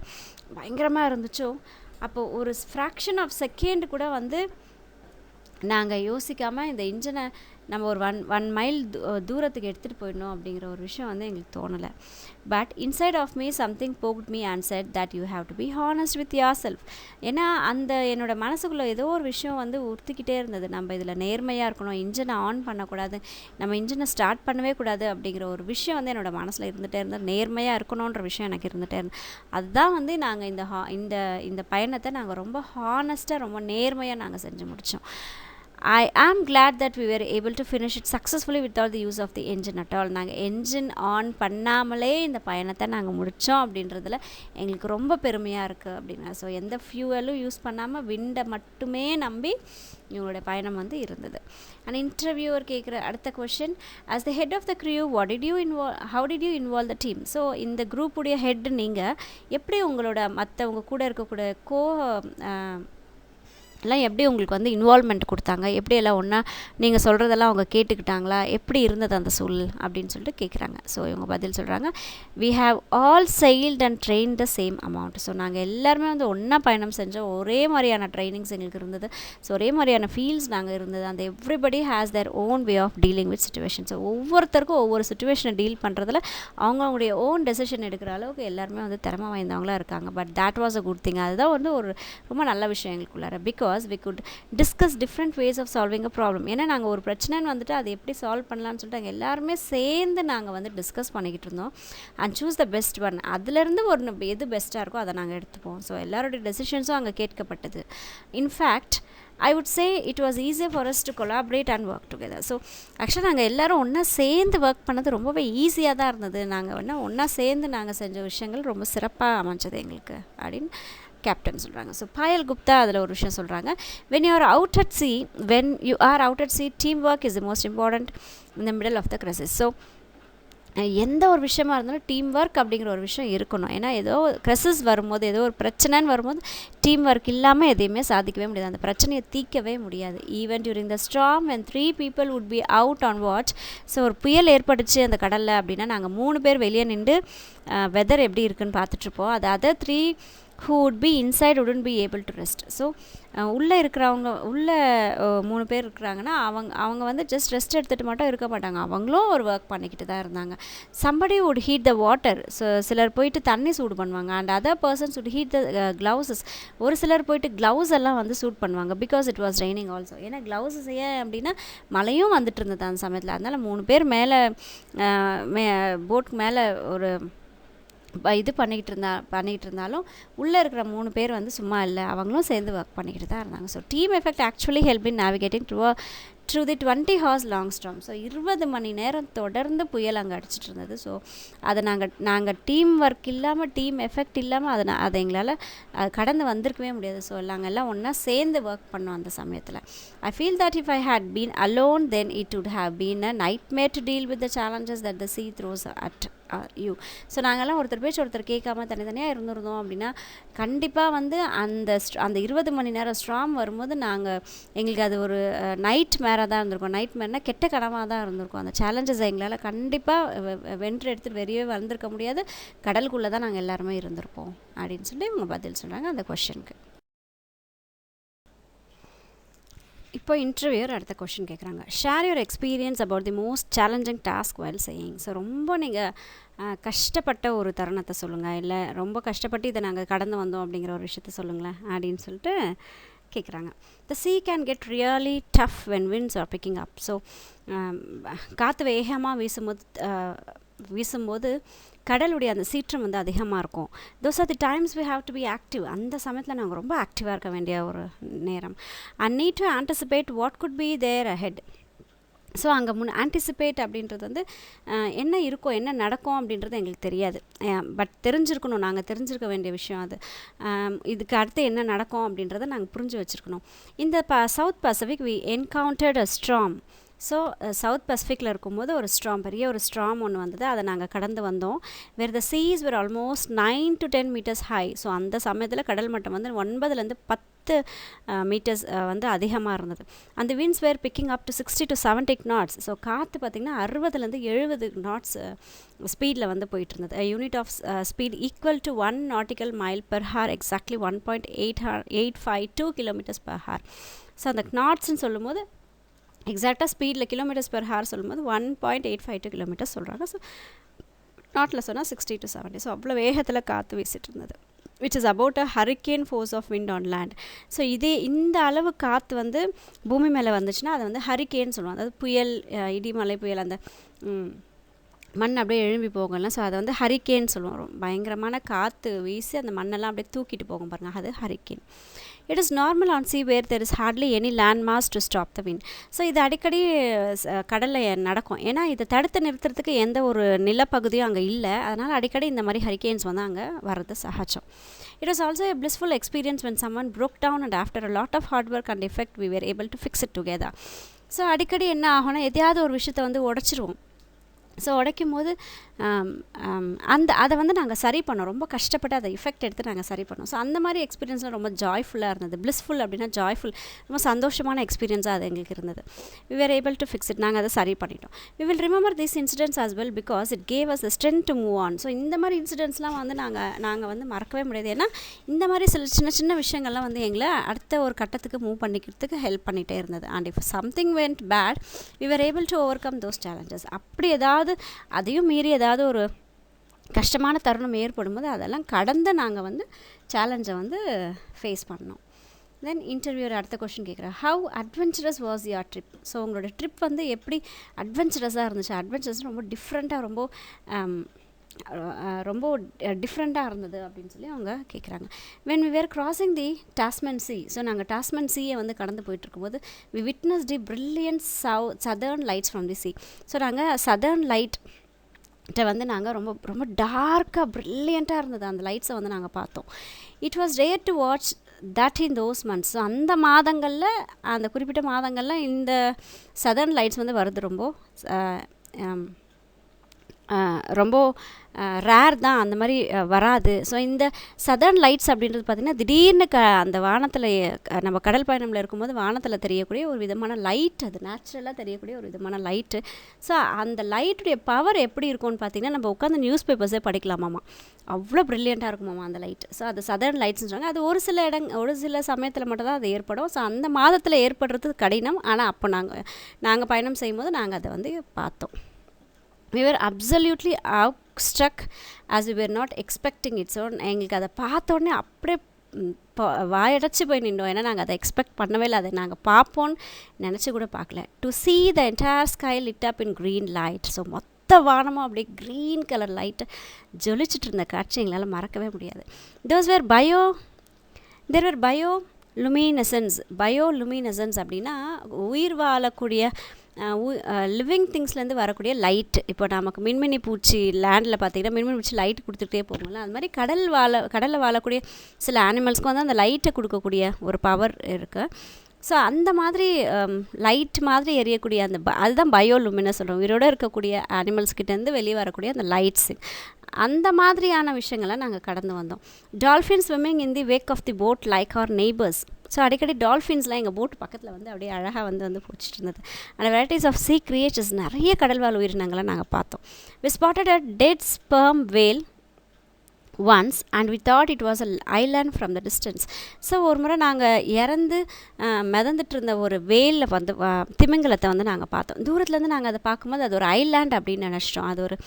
பயங்கரமாக இருந்துச்சோ அப்போது ஒரு ஃப்ராக்ஷன் ஆஃப் செகண்ட் கூட வந்து நாங்கள் யோசிக்காமல் இந்த இன்ஜினை நம்ம ஒரு ஒன் மைல் தூரத்துக்கு எடுத்துகிட்டு போயிடணும் அப்படிங்கிற ஒரு விஷயம் வந்து எங்களுக்கு தோணலை. But inside of me something poked me and said that you have to be honest with your self. ஏன்னா அந்த என்னோட மனசுக்குள்ளே ஏதோ ஒரு விஷயம் வந்து உறுத்திக்கிட்டே இருந்தது, நம்ம இதில் நேர்மையாக இருக்கணும், இன்ஜினை ஆன் பண்ணக்கூடாது, நம்ம இன்ஜினை ஸ்டார்ட் பண்ணவே கூடாது அப்படிங்கிற ஒரு விஷயம் வந்து என்னோடய மனசில் இருந்துகிட்டே இருந்தது. நேர்மையாக இருக்கணுன்ற விஷயம் எனக்கு இருந்துகிட்டே இருந்தது. அதுதான் வந்து நாங்கள் இந்த பயணத்தை நாங்கள் ரொம்ப ஹானஸ்ட்டாக ரொம்ப நேர்மையாக நாங்கள் செஞ்சு முடித்தோம். I am glad that we were able to finish it successfully without the use of the engine at all. நாங்கள் என்ஜின் ஆன் பண்ணாமலே இந்த பயணத்தை நாங்கள் முடித்தோம் அப்படின்றதுல எங்களுக்கு ரொம்ப பெருமையாக இருக்குது அப்படின்னா. ஸோ எந்த ஃபியூவலும் யூஸ் பண்ணாமல் விண்டை மட்டுமே நம்பி இவங்களோட பயணம் வந்து இருந்தது. அண்ட் இன்டர்வியூவர் கேட்குற அடுத்த question, as the head of the crew how did you involve the team? So இந்த குரூப்புடைய ஹெட் நீங்கள் எப்படி உங்களோட மற்றவங்க கூட இருக்கக்கூடிய எல்லாம் எப்படி உங்களுக்கு வந்து இன்வால்மெண்ட் கொடுத்தாங்க, எப்படி எல்லாம் ஒன்றா நீங்கள் சொல்கிறதெல்லாம் அவங்க கேட்டுக்கிட்டாங்களா, எப்படி இருந்தது அந்த சூழல் அப்படின்னு சொல்லிட்டு கேட்குறாங்க. ஸோ இவங்க பதில் சொல்கிறாங்க. we have all sailed and trained the same amount. So நாங்கள் எல்லாருமே வந்து ஒன்றா பயணம் செஞ்சோம், ஒரே மாதிரியான ட்ரைனிங்ஸ் எங்களுக்கு இருந்தது, ஸோ ஒரே மாதிரியான ஃபீல்ஸ் நாங்கள் இருந்தது. அந்த everybody has their own way of dealing with situation. So ஒவ்வொருத்தருக்கும் ஒவ்வொரு சுச்சுவேஷனை டீல் பண்ணுறதுல அவங்களுடைய ஓன் டெசிஷன் எடுக்கிற அளவுக்கு எல்லாருமே வந்து திறமை வாய்ந்தவங்களாக இருக்காங்க. But that was a good thing. அதுதான் வந்து ஒரு ரொம்ப நல்ல விஷயம் எங்களுக்குள்ளார. Because we could discuss different ways of solving a problem. ஏன்னா நாங்கள் ஒரு பிரச்சனைன்னு வந்துட்டு அதை எப்படி சால்வ் பண்ணலான்னு சொல்லிட்டு அங்கே எல்லாருமே சேர்ந்து நாங்கள் வந்து டிஸ்கஸ் பண்ணிக்கிட்டு இருந்தோம். And choose the best one. அதுலேருந்து ஒரு எது பெஸ்ட்டாக இருக்கோ அதை நாங்கள் எடுத்துப்போம். ஸோ எல்லாரோடைய டெசிஷன்ஸும் அங்கே கேட்கப்பட்டது. In fact I would say it was easier for us to collaborate and work together. So ஆக்சுவலாக நாங்கள் எல்லோரும் ஒன்றா சேர்ந்து ஒர்க் பண்ணது ரொம்பவே ஈஸியாக தான் இருந்தது. நாங்கள் ஒன்றா சேர்ந்து நாங்கள் செஞ்ச விஷயங்கள் ரொம்ப சிறப்பாக அமைஞ்சது எங்களுக்கு அப்படின்னு கேப்டன் சொல்கிறாங்க. ஸோ பாயல் குப்தா அதில் ஒரு விஷயம் சொல்கிறாங்க. when you are out at sea team work is the most important in the middle of the crisis. So எந்த ஒரு விஷயமா இருந்தாலும் டீம் ஒர்க் அப்படிங்கிற ஒரு விஷயம் இருக்கணும். ஏன்னா ஏதோ கிரைசிஸ் வரும்போது, ஏதோ ஒரு பிரச்சனைன்னு வரும்போது டீம் ஒர்க் இல்லாமல் எதையுமே சாதிக்கவே முடியாது, அந்த பிரச்சனையை தீர்க்கவே முடியாது. Even during the storm when 3 people would be out on watch. So ஒரு புயல் ஏற்பட்டுச்சு அந்த கடலில் அப்படின்னா நாங்கள் 3 பேர் வெளியே நின்று வெதர் எப்படி இருக்குன்னு பார்த்துட்ருப்போம். அது other 3 who would be inside wouldn't be able to rest. So உள்ளே இருக்கிறவங்க 3 பேர் இருக்கிறாங்கன்னா அவங்க வந்து ஜஸ்ட் ரெஸ்ட் எடுத்துகிட்டு மட்டும் இருக்க மாட்டாங்க, அவங்களும் ஒரு ஒர்க் பண்ணிக்கிட்டு தான் இருந்தாங்க. somebody would heat the water. So சிலர் போயிட்டு தண்ணி சூடு பண்ணுவாங்க. And other persons would heat the glouses. ஒரு சிலர் போயிட்டு க்ளவுஸ் எல்லாம் வந்து சூட் பண்ணுவாங்க. Because it was raining also. ஏன்னா க்ளவுஸஸ் ஏன் அப்படின்னா மழையும் வந்துட்டு இருந்தது அந்த சமயத்தில். அதனால் 3 பேர் மேலே போட் மேலே ஒரு இது பண்ணிக்கிட்டு இருந்தாலும் உள்ளே இருக்கிற 3 பேர் வந்து சும்மா இல்லை, அவங்களும் சேர்ந்து ஒர்க் பண்ணிக்கிட்டு தான் இருந்தாங்க. So team effect actually help in navigating through the 20 hours long storm. So 20 மணி நேரம் தொடர்ந்து புயல் அங்கே அடிச்சிட்டு இருந்தது. ஸோ அதை நாங்கள் டீம் ஒர்க் இல்லாமல், டீம் எஃபெக்ட் இல்லாமல் அதை எங்களால் கடந்து வந்திருக்கவே முடியாது. ஸோ நாங்கள் எல்லாம் ஒன்றா சேர்ந்து ஒர்க் பண்ணோம் அந்த சமயத்தில். I feel that if I had been alone then it would have been a nightmare to deal with the challenges that the sea throws are you? So நாங்கள்லாம் ஒருத்தர் பேச்சு ஒருத்தர் கேட்காம தனித்தனியாக இருந்திருந்தோம் அப்படின்னா கண்டிப்பாக வந்து அந்த 20 மணி நேரம் ஸ்ட்ராம் வரும்போது எங்களுக்கு அது ஒரு நைட் மேராக தான் இருந்திருக்கும். நைட் மேர்னால் கெட்ட கனவாக தான் இருந்திருக்கும். அந்த சேலஞ்சஸ் எங்களால் கண்டிப்பாக வென்று எடுத்துகிட்டு வெளியே வந்திருக்க முடியாது. கடலுக்குள்ளே தான் நாங்கள் எல்லாருமே இருந்திருப்போம் அப்படின்னு சொல்லி இவங்க பதில் சொல்கிறாங்க அந்த கொஷனுக்கு. இப்போ இன்டர்வியூர் அடுத்த கொஷின் கேட்குறாங்க. Share your experience about the most challenging task while saying. So ரொம்ப நீங்கள் கஷ்டப்பட்ட ஒரு தருணத்தை சொல்லுங்கள், இல்லை ரொம்ப கஷ்டப்பட்டு இதை நாங்கள் கடந்து வந்தோம் அப்படிங்கிற ஒரு விஷயத்த சொல்லுங்களேன் அப்படின்னு சொல்லிட்டு கேட்குறாங்க. The sea can get really tough when winds are picking up. So காற்று வேகமாக வீசும்போது கடலுடைய அந்த சீற்றம் வந்து அதிகமாக இருக்கும். Those are the times we have to be active. அந்த சமயத்தில் நாங்கள் ரொம்ப ஆக்டிவாக இருக்க வேண்டிய ஒரு நேரம். And need to anticipate what could be there ahead. So அங்கே ஆன்டிசிபேட் அப்படின்றது வந்து என்ன இருக்கும், என்ன நடக்கும் அப்படின்றது எங்களுக்கு தெரியாது. பட் தெரிஞ்சிருக்கணும், நாங்கள் தெரிஞ்சிருக்க வேண்டிய விஷயம் அது. இதுக்கு அடுத்து என்ன நடக்கும் அப்படின்றத நாங்கள் புரிஞ்சு வச்சுருக்கணும். இந்த south pacific we encountered a storm. So south பசிஃபிக்கில் இருக்கும்போது ஒரு பெரிய ஒரு ஸ்ட்ராம் ஒன்று வந்தது. அதை நாங்கள் கடந்து வந்தோம். Where the seas were almost 9 to 10 meters high. So அந்த சமயத்தில் கடல் மட்டம் வந்து 9 to 10 மீட்டர்ஸ் வந்து அதிகமாக இருந்தது. அந்த winds were picking up to 60 to 70 knots. So காற்று பார்த்திங்கன்னா 60 to 70 knots ஸ்பீடில் வந்து போயிட்டு இருந்தது. Unit of speed equal to 1 nautical mile per hour, exactly 1.852 kilometers per hour. So அந்த நாட்ஸ்ன்னு சொல்லும்போது எக்ஸாக்டாக ஸ்பீடில் கிலோமீட்டர்ஸ் பெர் ஹவர் சொல்லும்போது 1.852 கிலோமீட்டர்ஸ் சொல்கிறாங்க. ஸோ நாட்டில் சொன்னால் 60 to 70. ஸோ அவ்வளோ வேகத்தில் காற்று வீசிட்டு இருந்தது. Which is about a hurricane force of wind on land. So இந்த அளவு காற்று வந்து பூமி மேலே வந்துச்சுன்னா அதை வந்து ஹரிக்கேன்னு சொல்லுவாங்க. அதாவது புயல், இடிமலை புயல், அந்த மண் அப்படியே எழும்பி போகலாம். ஸோ அதை வந்து ஹரிக்கேன்னு சொல்லுவோம். பயங்கரமான காற்று வீசி அந்த மண்ணெல்லாம் அப்படியே தூக்கிட்டு போகும் பாருங்கள், அது hurricane. It is normal on sea where there is hardly any land mass to stop the wind. So இது அடிக்கடி கடலில் நடக்கும். ஏன்னா இதை தடுத்து நிறுத்துறதுக்கு எந்த ஒரு நிலப்பகுதியும் அங்கே இல்லை. அதனால் அடிக்கடி இந்த மாதிரி ஹரிக்கேன்ஸ் வந்து அங்கே வர்றது சகஜம். It was also a blissful experience when someone broke down and after a lot of hard work and effort we were able to fix it together. So அடிக்கடி என்ன ஆகும்னா எதையாவது ஒரு விஷயத்தை வந்து உடைச்சிருவோம். ஸோ உடைக்கும் போது அதை வந்து நாங்கள் சரி பண்ணோம். ரொம்ப கஷ்டப்பட்டு அதை எஃபெக்ட் எடுத்து நாங்கள் சரி பண்ணோம். ஸோ அந்த மாதிரி எக்ஸ்பீரியன்ஸ்லாம் ரொம்ப ஜாய்ஃபுல்லாக இருந்தது. பிளிஸ்ஃபுல் அப்படின்னா ஜாய்ஃபுல், ரொம்ப சந்தோஷமான எக்ஸ்பீரியன்ஸாக அது எங்களுக்கு இருந்தது. We were able to fix it. நாங்கள் அதை சரி பண்ணிட்டோம். We will remember this incidents as well because it gave us the strength to move on. So இந்த மாதிரி இன்சிடென்ட்ஸ்லாம் வந்து நாங்கள் வந்து மறக்கவே முடியாது. ஏன்னா இந்த மாதிரி சில சின்ன சின்ன விஷயங்கள்லாம் வந்து எங்களை அடுத்த ஒரு கட்டத்துக்கு மூவ் பண்ணிக்கிறதுக்கு ஹெல்ப் பண்ணிகிட்டே இருந்தது. And if something went bad we were able to overcome those challenges. அப்படி ஏதாவது அதையும் மீறி ஏதாவது ஒரு கஷ்டமான தருணம் ஏற்படும் போது அதெல்லாம் கடந்து நாங்கள் வந்து சேலஞ்சை வந்து ஃபேஸ் பண்ணோம். தென் இன்டர்வியூர் அடுத்த கொஷின் கேட்குறேன். How adventurous was your trip? So உங்களோட ட்ரிப் வந்து எப்படி அட்வென்ச்சரஸாக இருந்துச்சு? அட்வென்ச்சரஸ் ரொம்ப டிஃப்ரெண்ட்டாக, ரொம்ப டிஃப்ரெண்ட்டாக இருந்தது அப்படின்னு சொல்லி அவங்க கேட்குறாங்க. When we were crossing the Tasman sea. So நாங்கள் டாஸ்மன் சீயை வந்து கடந்து போயிட்டுருக்கும்போது we witness the brilliant southern lights from the sea. So நாங்கள் சதர்ன் லைட் வந்து நாங்கள் ரொம்ப ரொம்ப டார்க்காக ப்ரில்லியண்ட்டாக இருந்தது அந்த லைட்ஸை வந்து நாங்கள் பார்த்தோம். It was rare to watch that in those months. So அந்த மாதங்களில், அந்த குறிப்பிட்ட மாதங்களில் இந்த சதர்ன் லைட்ஸ் வந்து வருது ரொம்ப ரேர் தான், அந்த மாதிரி வராது. ஸோ இந்த சதர்ன் லைட்ஸ் அப்படின்றது பார்த்திங்கன்னா திடீர்னு அந்த வானத்தில் நம்ம கடல் பயணமில் இருக்கும்போது வானத்தில் தெரியக்கூடிய ஒரு விதமான லைட், அது நேச்சுரலாக தெரியக்கூடிய ஒரு விதமான லைட்டு. ஸோ அந்த லைட்டுடைய பவர் எப்படி இருக்கும்னு பார்த்திங்கன்னா நம்ம உட்காந்து நியூஸ் பேப்பர்ஸே படிக்கலாமாம்மா, அவ்வளோ ப்ரில்லியண்ட்டாக இருக்குமாம்மா அந்த லைட். ஸோ அது சதர்ன் லைட்ஸ்னு சொல்கிறாங்க. அது ஒரு சில சமயத்தில் மட்டும் தான் அது ஏற்படும். ஸோ அந்த மாதத்தில் ஏற்படுறது கடினம். ஆனால் அப்போ நாங்கள் பயணம் செய்யும்போது நாங்கள் அதை வந்து பார்த்தோம். We were absolutely struck as we were not expecting it. So எங்களுக்கு அதை பார்த்தோன்னே அப்படியே வாயடைச்சு போய் நின்றோம். ஏன்னா நாங்கள் அதை எக்ஸ்பெக்ட் பண்ணவே இல்லை, அதை நாங்கள் பார்ப்போன்னு நினச்சி கூட பார்க்கல. To see the entire sky lit up in green light. So மொத்த வானமும் அப்படியே க்ரீன் கலர் லைட்டு ஜொலிச்சுட்டு இருந்த காட்சி எங்களால் மறக்கவே முடியாது. there were bioluminescence. bioluminescence அப்படின்னா உயிர் வாழக்கூடிய லிவிங் திங்ஸ்லேருந்து வரக்கூடிய லைட். இப்போ நமக்கு மின்மினி பூச்சி லேண்டில் பார்த்திங்கன்னா மின்மினி பூச்சி லைட் கொடுத்துட்டே போகும்ல, அது மாதிரி கடலில் வாழக்கூடிய சில அனிமல்ஸ்க்கு வந்து அந்த லைட்டை கொடுக்கக்கூடிய ஒரு பவர் இருக்குது. ஸோ அந்த மாதிரி லைட் மாதிரி எரியக்கூடிய அந்த அதுதான் பயோலுமினஸ் சொல்கிறோம், உயிரோடு இருக்கக்கூடிய அனிமல்ஸ்கிட்டேருந்து வெளியே வரக்கூடிய அந்த லைட்ஸு. அந்த மாதிரியான விஷயங்களை நாங்கள் கடந்து வந்தோம். Dolphin swimming in the wake of the boat like our neighbours. So அடிக்கடி டால்ஃபின்ஸ்லாம் எங்கள் போட்டு பக்கத்தில் வந்து அப்படியே அழகாக வந்து பிடிச்சிட்டு இருந்தது. அந்த வெரைட்டிஸ் ஆஃப் சீ கிரியேச்சர்ஸ், நிறைய கடல்வாழ் உயிரினங்களை நாங்கள் பார்த்தோம். We spotted a dead sperm whale once and we thought it was an island from the distance. So ஒரு முறை நாங்கள் இறந்து மிதந்துட்டு இருந்த ஒரு வேலில் வந்து திமிங்கலத்தை வந்து நாங்கள் பார்த்தோம். தூரத்துலேருந்து நாங்கள் அதை பார்க்கும்போது அது ஒரு ஐலாண்ட் அப்படின்னு நினச்சிட்டோம், அது ஒரு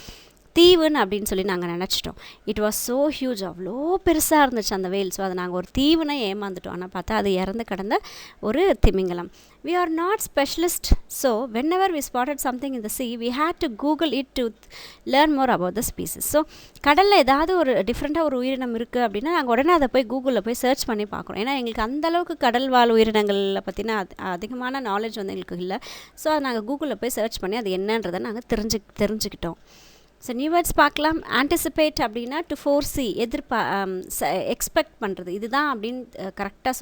தீவுன்னு அப்படின்னு சொல்லி நாங்கள் நினச்சிட்டோம். இட் வாஸ் ஸோ ஹியூஜ், அவ்வளோ பெருசாக இருந்துச்சு அந்த வேல். ஸோ அதை நாங்கள் ஒரு தீவுனை ஏமாந்துட்டோம். ஆனால் பார்த்தா அது இறந்து கிடந்த ஒரு திமிங்கலம். We are not specialists, so whenever we spotted something in the sea, we had to Google it to learn more about the species. So கடலில் ஏதாவது ஒரு டிஃப்ரெண்ட்டாக ஒரு உயிரினம் இருக்குது அப்படின்னா நாங்கள் உடனே அதை போய் கூகுளில் போய் சர்ச் பண்ணி பார்க்குறோம். ஏன்னா எங்களுக்கு அந்தளவுக்கு கடல் வாழ் உயிரினங்களில் பற்றின அதிகமான நாலேஜ் வந்து எங்களுக்கு இல்லை. ஸோ அதை நாங்கள் கூகுளில் போய் சர்ச் பண்ணி அது என்னன்றதை நாங்கள் தெரிஞ்சுக்கிட்டோம். ஸோ நியூ வேர்ட்ஸ் பார்க்கலாம். ஆன்டிசிபேட் அப்படின்னா டு ஃபோர்சி, எக்ஸ்பெக்ட் பண்ணுறது, இதுதான் அப்படின்னு கரெக்டாக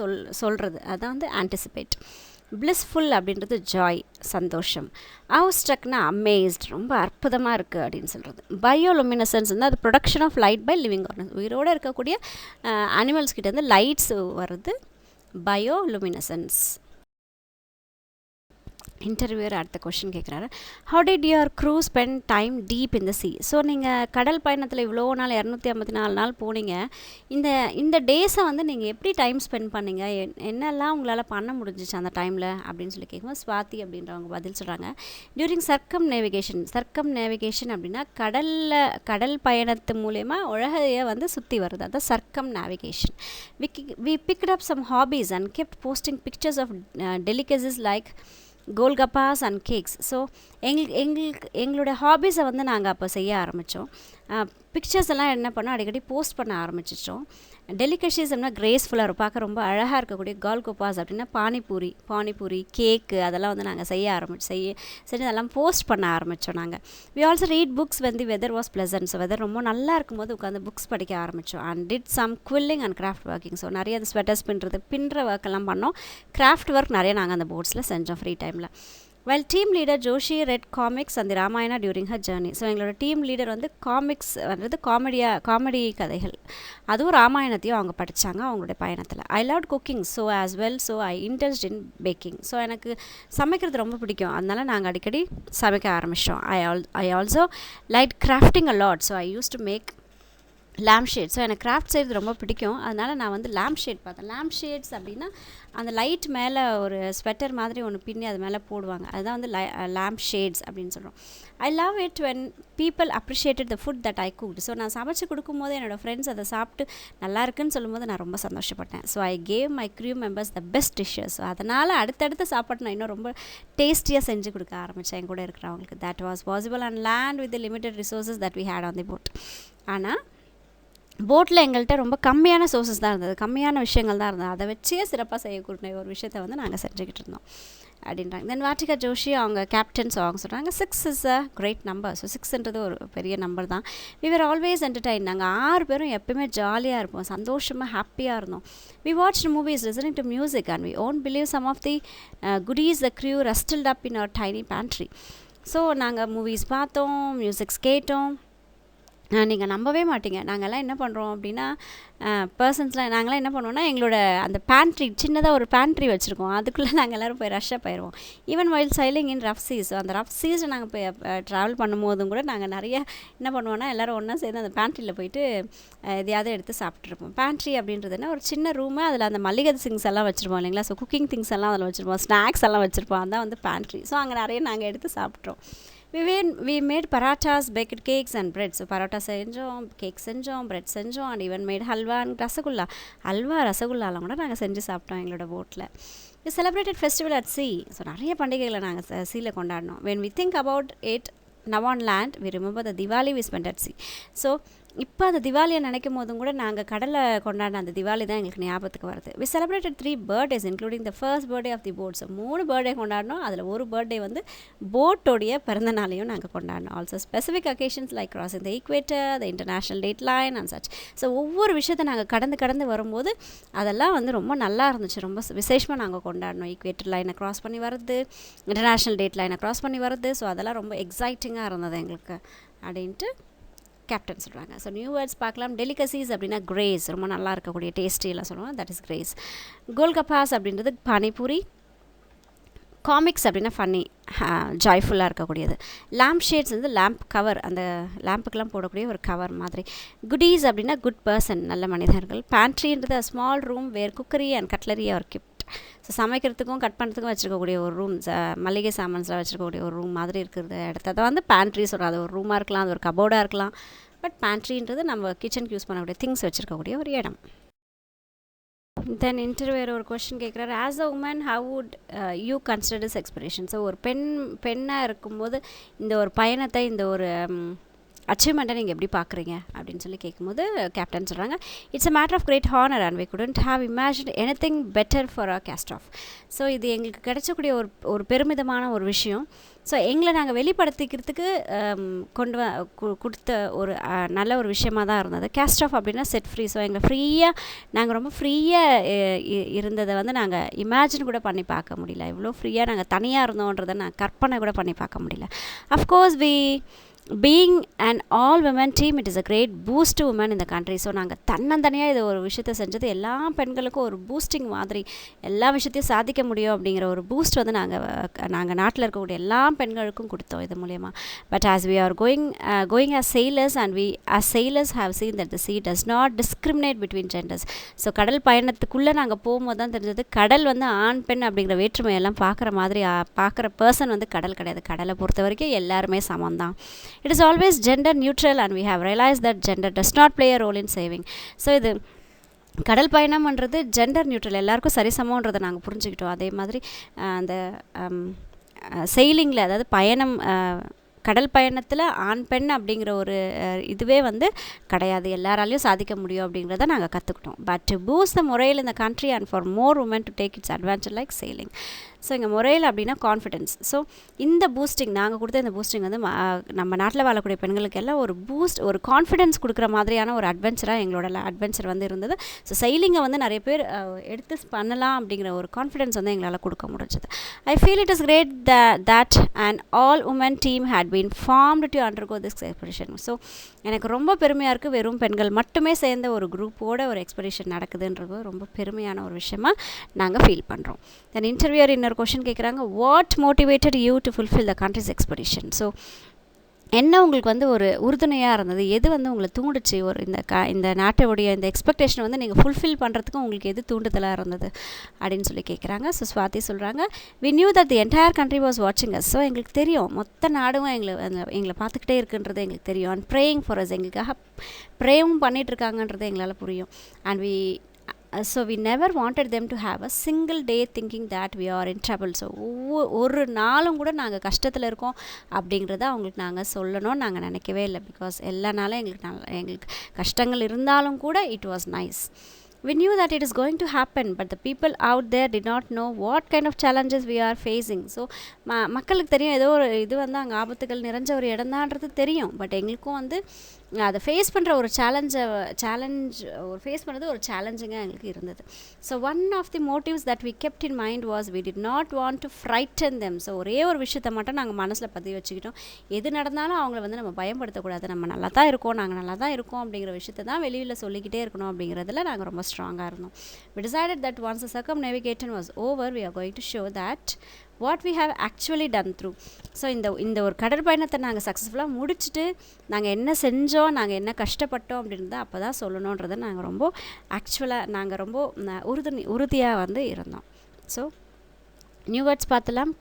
சொல்கிறது, அதான் வந்து ஆன்டிசிபேட். பிளிஸ்ஃபுல் அப்படின்றது ஜாய், சந்தோஷம். அவுஸ்ட்ரக்னா அமேஸ்ட், ரொம்ப அற்புதமாக இருக்குது அப்படின்னு சொல்கிறது. பயோலுமினசன்ஸ் வந்து அது production of light by living organs, உயிரோடு இருக்கக்கூடிய அனிமல்ஸ் கிட்டேருந்து லைட்ஸ் வருது, பயோலுமினசன்ஸ். இன்டர்வியூர் அடுத்த கொஷின் கேட்குறாரு, how did your crew spend time deep in the sea? So நீங்கள் கடல் பயணத்தில் இவ்வளோ நாள் 254 நாள் போனீங்க, இந்த டேஸை வந்து நீங்கள் எப்படி டைம் ஸ்பெண்ட் பண்ணீங்க, என்னெல்லாம் உங்களால் பண்ண முடிஞ்சிச்சு அந்த டைமில் அப்படின்னு சொல்லி கேட்கும்போது ஸ்வாதி அப்படின்றவங்க பதில் சொல்கிறாங்க, டியூரிங் சர்க்கம் அப்படின்னா கடல் பயணத்து மூலயமா உலகையை வந்து சுற்றி வருது, அதான் circumnavigation. We picked up some hobbies and kept posting pictures of delicacies like golgappas and cakes. So எங்களுடைய ஹாபீஸை வந்து நாங்கள் அப்போ செய்ய ஆரம்பித்தோம். பிக்சர்ஸ் எல்லாம் என்ன பண்ணோம், அடிக்கடி போஸ்ட் பண்ண ஆரம்பிச்சிட்டோம். டெலிகசிஸ் அப்படின்னா கிரேஸ்ஃபுல்லாக இருக்கும், பார்க்க ரொம்ப அழகாக இருக்கக்கூடிய கோல்கப்பாஸ் அப்படின்னா பானிபூரி கேக்கு, அதெல்லாம் வந்து நாங்கள் செஞ்சு அதெல்லாம் போஸ்ட் பண்ண ஆரம்பித்தோம். நாங்கள் we also read books when the weather was pleasant. So weather ரொம்ப நல்லா இருக்கும்போது உட்காந்து புக்ஸ் படிக்க ஆரம்பித்தோம். And did some quilling and craft working. So நிறைய அந்த ஸ்வெட்டர்ஸ் பின்னுற ஒர்க்கெல்லாம் பண்ணோம். கிராஃப்ட் ஒர்க் நிறைய நாங்கள் அந்த போட்ஸில் செஞ்சோம் ஃப்ரீ டைமில். While team leader Joshi read comics and the Ramayana during her journey. So எங்களோட டீம் லீடர் வந்து காமிக்ஸ் வந்து காமெடி கதைகள், அதுவும் ராமாயணத்தையும் அவங்க படித்தாங்க அவங்களுடைய பயணத்தில். I love cooking so as well, so I interest in baking. So எனக்கு சமைக்கிறது ரொம்ப பிடிக்கும், அதனால் நாங்கள் அடிக்கடி சமைக்க ஆரம்பித்தோம். I also like crafting a lot. So I use to make lampshade. So எனக்கு கிராஃப்ட் செய்கிறது ரொம்ப பிடிக்கும், அதனால் நான் வந்து லேம்ப் ஷேட் பார்த்தேன். லேம்ப் ஷேட்ஸ் அப்படின்னா அந்த லைட் மேலே ஒரு ஸ்வெட்டர் மாதிரி ஒன்று பின்னி அது மேலே போடுவாங்க, அதுதான் வந்து லேம்ப் ஷேட்ஸ் அப்படின்னு சொல்கிறோம். I love it when people appreciated the food that I cooked. So நான் சமைச்சு கொடுக்கும்போது என்னோடய ஃப்ரெண்ட்ஸ் அதை சாப்பிட்டு நல்லா இருக்குன்னு சொல்லும்போது நான் ரொம்ப சந்தோஷப்பட்டேன். So I gave my crew members the best dishes. So அதனால் அடுத்தடுத்த சாப்பாடு நான் இன்னும் ரொம்ப டேஸ்டியாக செஞ்சு கொடுக்க ஆரம்பித்தேன் என் கூட இருக்கிறவங்களுக்கு. That was possible and land with the limited resources that we had on the boat. ஆனால் போட்டில் எங்கள்கிட்ட ரொம்ப கம்மியான சோர்ஸஸ் தான் இருந்தது, கம்மியான விஷயங்கள் தான் இருந்தது, அதை வச்சே சிறப்பாக செய்யக்கூடிய ஒரு விஷயத்தை வந்து நாங்கள் செஞ்சுக்கிட்டு இருந்தோம் அப்படின்றாங்க. தென் வாட்டிகா ஜோஷி அவங்க கேப்டன் அவங்க சொல்கிறாங்க 6 is a great number. So 6ன்றது ஒரு பெரிய நம்பர் தான். We were always entertain. நாங்கள் 6 பேரும் எப்பயுமே ஜாலியாக இருப்போம், சந்தோஷமாக ஹாப்பியாக இருந்தோம். We watch movies, listening to music and we won't believe some of the goodies the crew rustled up in our tiny pantry. So நாங்கள் மூவிஸ் பார்த்தோம், மியூசிக்ஸ் கேட்டோம். நீங்கள் நம்பவே மாட்டீங்க, நாங்கள்லாம் என்ன பண்ணுறோம் அப்படின்னா நாங்கள்லாம் என்ன பண்ணுவோம்னா எங்களோட அந்த பேண்ட்ரி, சின்னதாக ஒரு பேண்ட்ரி வச்சுருக்கோம், அதுக்குள்ளே நாங்கள் எல்லோரும் போய் ரஷ்ஷாக போயிடுவோம். ஈவன் வைல் சைலிங் இன் ரஃப் சீஸ். அந்த ரஃப் சீஸில் நாங்கள் போய் ட்ராவல் பண்ணும்போதும் கூட நாங்கள் நிறைய என்ன பண்ணுவோன்னா எல்லோரும் ஒன்றா சேர்ந்து அந்த பேண்ட்ரியில் போயிட்டு எதையாவது எடுத்து சாப்பிட்ருப்போம். பேண்ட்ரி அப்படின்றதுனா ஒரு சின்ன ரூமு, அதில் அந்த மளிகை திங்ஸ் எல்லாம் வச்சுருப்போம் இல்லைங்களா. ஸோ குக்கிங் திங்ஸ் எல்லாம் அதில் வச்சுருப்போம், ஸ்நாக்ஸ் எல்லாம் வச்சுருப்போம், அதான் வந்து பேண்ட்ரி. ஸோ அங்கே நிறைய நாங்கள் எடுத்து சாப்பிட்றோம். we made parathas, baked cakes and bread. So parathas செஞ்சோம், கேக் செஞ்சோம், பிரெட் செஞ்சோம், and even made halwa and ரசகுல்லாலாம் கூட நாங்கள் செஞ்சு சாப்பிட்டோம் எங்களோட போட்டில். We celebrated festival at sea. So நிறைய பண்டிகைகளை நாங்கள் சீல கொண்டாடினோம். when we think about it now on land, we remember the Diwali we spent at sea. So இப்போ அந்த திவாலியை நினைக்கும் போதும் கூட நாங்கள் கடலை கொண்டாடின அந்த திவாலி தான் எங்களுக்கு ஞாபகத்துக்கு வருது. We celebrated 3 birthdays including the first birthday of the boat. So 3 birthday கொண்டாடினோம். அதில் ஒரு பர்த்டே வந்து போட்டோடைய பிறந்த நாளையும் நாங்கள் கொண்டாடினோம். Also specific occasions like crossing the equator, the international date line and such. So ஒவ்வொரு விஷயத்தை நாங்கள் கடந்து வரும்போது அதெல்லாம் வந்து ரொம்ப நல்லா இருந்துச்சு. ரொம்ப விசேஷமாக நாங்கள் கொண்டாடினோம். ஈக்வேட்டர் லைனை க்ராஸ் பண்ணி வருது, இன்டர்நேஷ்னல் டேட் லைனை க்ராஸ் பண்ணி வருது. ஸோ அதெல்லாம் ரொம்ப எக்ஸைட்டிங்காக இருந்தது எங்களுக்கு அப்படின்ட்டு கேப்டன் சொல்கிறாங்க. ஸோ நியூ வேர்ட்ஸ் பார்க்கலாம். டெலிகசிஸ் அப்படின்னா கிரேஸ், ரொம்ப நல்லா இருக்கக்கூடிய டேஸ்டிலாம் சொல்லுவோம், தட் இஸ் கிரேஸ். கோல்கப்பாஸ் அப்படின்றது பானிபூரி. காமிக்ஸ் அப்படின்னா ஃபன்னி, ஜாய்ஃபுல்லாக இருக்கக்கூடியது. லேம்ப் ஷேட்ஸ் வந்து லேம்ப் கவர், அந்த லேம்புக்கெலாம் போடக்கூடிய ஒரு கவர் மாதிரி. குடீஸ் அப்படின்னா குட் பர்சன், நல்ல மனிதர்கள். பேண்ட்ரின்றது small room where cookery and cutlery are kept. So சமைக்கிறதுக்கும் கட் பண்ணுறதுக்கும் வச்சுருக்கக்கூடிய ஒரு ரூம், மளிகை சாமான்ஸ்லாம் வச்சுருக்கக்கூடிய ஒரு ரூம் மாதிரி இருக்கிறது இடத்த தான் வந்து பேண்ட்ரி சொல்கிறோம். அது ஒரு ரூமாக இருக்கலாம், அது ஒரு கபோர்டாக இருக்கலாம். பட் பேண்ட்ரின்றது நம்ம கிச்சனுக்கு யூஸ் பண்ணக்கூடிய திங்ஸ் வச்சுருக்கக்கூடிய ஒரு இடம். தென் இன்டர்வியூ ஒரு கொஸ்டின் கேட்குறாரு. As a woman how would you consider this expression? So ஒரு பெண்ணாக இருக்கும்போது இந்த ஒரு பயணத்தை, இந்த ஒரு அச்சீவ்மெண்ட்டை நீங்கள் எப்படி பார்க்குறீங்க அப்படின்னு சொல்லி கேட்கும்போது கேப்டன் சொல்கிறாங்க, it's a matter of great honour and we couldn't have imagine anything better for a cast off. So இது எங்களுக்கு கிடைச்சக்கூடிய ஒரு பெருமிதமான ஒரு விஷயம். ஸோ எங்களை நாங்கள் வெளிப்படுத்திக்கிறதுக்கு கொடுத்த ஒரு நல்ல ஒரு விஷயமாக தான் இருந்தது. கேஸ்ட் ஆஃப் அப்படின்னா செட் ஃப்ரீ. ஸோ எங்களை ஃப்ரீயாக, நாங்கள் ரொம்ப ஃப்ரீயாக இருந்ததை வந்து நாங்கள் இமேஜின் கூட பண்ணி பார்க்க முடியல. இவ்வளோ ஃப்ரீயாக நாங்கள் தனியாக இருந்தோன்றதை நான் கற்பனை கூட பண்ணி பார்க்க முடியல. Of course being an all women team, it is a great boost to women in the country. So நாங்கள் தன்னந்தனியாக இது ஒரு விஷயத்தை செஞ்சது எல்லா பெண்களுக்கும் ஒரு பூஸ்டிங் மாதிரி, எல்லா விஷயத்தையும் சாதிக்க முடியும் அப்படிங்கிற ஒரு பூஸ்ட் வந்து நாங்கள் நாட்டில் இருக்கக்கூடிய எல்லா பெண்களுக்கும் கொடுத்தோம் இது மூலயமா. But as we are going as sailors and we as sailors have seen that the sea does not discriminate between genders. So கடல் பயணத்துக்குள்ளே நாங்கள் போகும்போது தான் தெரிஞ்சது, கடல் வந்து ஆண் பெண் அப்படிங்கிற வேற்றுமையெல்லாம் பார்க்குற பர்சன் வந்து கடல் கிடையாது. கடலை பொறுத்த வரைக்கும் எல்லாருமே சமம் தான். It is always gender neutral and we have realized that gender does not play a role in saving. So இது கடல் பயணம்ன்றது ஜெண்டர் நியூட்ரல், எல்லாருக்கும் சரிசமன்றதை நாங்கள் புரிஞ்சுக்கிட்டோம். அதே மாதிரி அந்த செயிலிங்கில், அதாவது பயணம், கடல் பயணத்தில் ஆண் பெண் அப்படிங்கிற ஒரு இதுவே வந்து கிடையாது, எல்லாராலையும் சாதிக்க முடியும் அப்படிங்கிறத நாங்கள் கற்றுக்கிட்டோம். But to boost the morale இந்த country and for more women to take its advantage like sailing. So இங்கே மொரைல் அப்படின்னா கான்ஃபிடென்ஸ். ஸோ இந்த பூஸ்டிங், நாங்கள் கொடுத்த இந்த பூஸ்டிங் வந்து நம்ம நாட்டில் வாழக்கூடிய பெண்களுக்கு எல்லாம் ஒரு கான்ஃபிடென்ஸ் கொடுக்குற மாதிரியான ஒரு அட்வென்ச்சராக எங்களோட அட்வென்ச்சர் வந்து இருந்தது. ஸோ செயிலிங்கை வந்து நிறைய பேர் எடுத்து பண்ணலாம் அப்படிங்கிற ஒரு கான்ஃபிடென்ஸ் வந்து எங்களால் கொடுக்க முடிஞ்சது. I feel it is great that an all women team had been formed to undergo this expedition. So எனக்கு ரொம்ப பெருமையாக இருக்குது, வெறும் பெண்கள் மட்டுமே சேர்ந்த ஒரு குரூப்போட ஒரு எக்ஸ்பெடிஷன் நடக்குதுன்றது ரொம்ப பெருமையான ஒரு விஷயமாக நாங்கள் ஃபீல் பண்ணுறோம். தென் இன்டர்வியூர் இன்னொரு கொஷின் கேட்குறாங்க, what motivated you to fulfil the countries expedition? So என்ன உங்களுக்கு வந்து ஒரு உறுதுணையாக இருந்தது, எது வந்து உங்களை தூண்டுச்சு, ஒரு இந்த நாட்டோடைய இந்த எக்ஸ்பெக்டேஷனை வந்து நீங்கள் ஃபுல்ஃபில் பண்ணுறதுக்கு உங்களுக்கு எது தூண்டுதலாக இருந்தது அப்படின்னு சொல்லி கேட்குறாங்க. ஸோ ஸ்வாதி சொல்கிறாங்க, we knew that the entire country was வாட்சிங் அஸ். ஸோ எங்களுக்கு தெரியும் மொத்த நாடும் எங்களை பார்த்துக்கிட்டே இருக்குன்றது எங்களுக்கு தெரியும். அண்ட் ப்ரேயிங் ஃபார் அஸ், எங்களுக்காக ப்ரேவும் பண்ணிகிட்ருக்காங்கன்றது எங்களால் புரியும். And so we never wanted them to have a single day thinking that we are in trouble. So ஒரு நாளும் கூட நாங்கள் கஷ்டத்தில் இருக்கோம் அப்படிங்கிறத அவங்களுக்கு நாங்கள் சொல்லணும் நாங்கள் நினைக்கவே இல்லை. பிகாஸ் எல்லா நாளும் எங்களுக்கு கஷ்டங்கள் இருந்தாலும் கூட it was nice. We knew that it is going to happen, but the people out there did not know what kind of challenges we are facing. So மக்களுக்கு தெரியும் ஏதோ ஒரு இது வந்து அங்கே ஆபத்துகள் நிறைஞ்ச ஒரு இடம்தான்றது தெரியும். பட் எங்களுக்கும் வந்து அதை ஃபேஸ் பண்ணுற ஒரு ஃபேஸ் பண்ணுறது ஒரு சேலஞ்சிங்காக எங்களுக்கு இருந்தது. So one of the motives that we kept in mind was we did not want to frighten them. So ஒரே ஒரு விஷயத்தை மட்டும் நாங்கள் மனசில் பதிவு வச்சுக்கிட்டோம், எது நடந்தாலும் அவங்கள வந்து நம்ம பயன்படுத்தக்கூடாது, நம்ம நல்லா தான் இருக்கோம், நாங்கள் நல்லா தான் இருக்கோம் அப்படிங்கிற விஷயத்தை தான் வெளியில் சொல்லிக்கிட்டே இருக்கணும் அப்படிங்கிறதுல நாங்கள் ரொம்ப ஸ்ட்ராங்காக இருந்தோம். We decided that once the circumnavigation was over, we are going to show that what we have actually done through. So இந்த ஒரு கடற்பயணத்தை நாங்கள் சக்ஸஸ்ஃபுல்லாக முடிச்சுட்டு நாங்கள் என்ன செஞ்சோம், நாங்கள் என்ன கஷ்டப்பட்டோம் அப்படின்றத அப்போ தான் சொல்லணுன்றதை நாங்கள் ரொம்ப உறுதியாக வந்து இருந்தோம். ஸோ நியூ வேர்ட்ஸ் பார்த்துலாம்.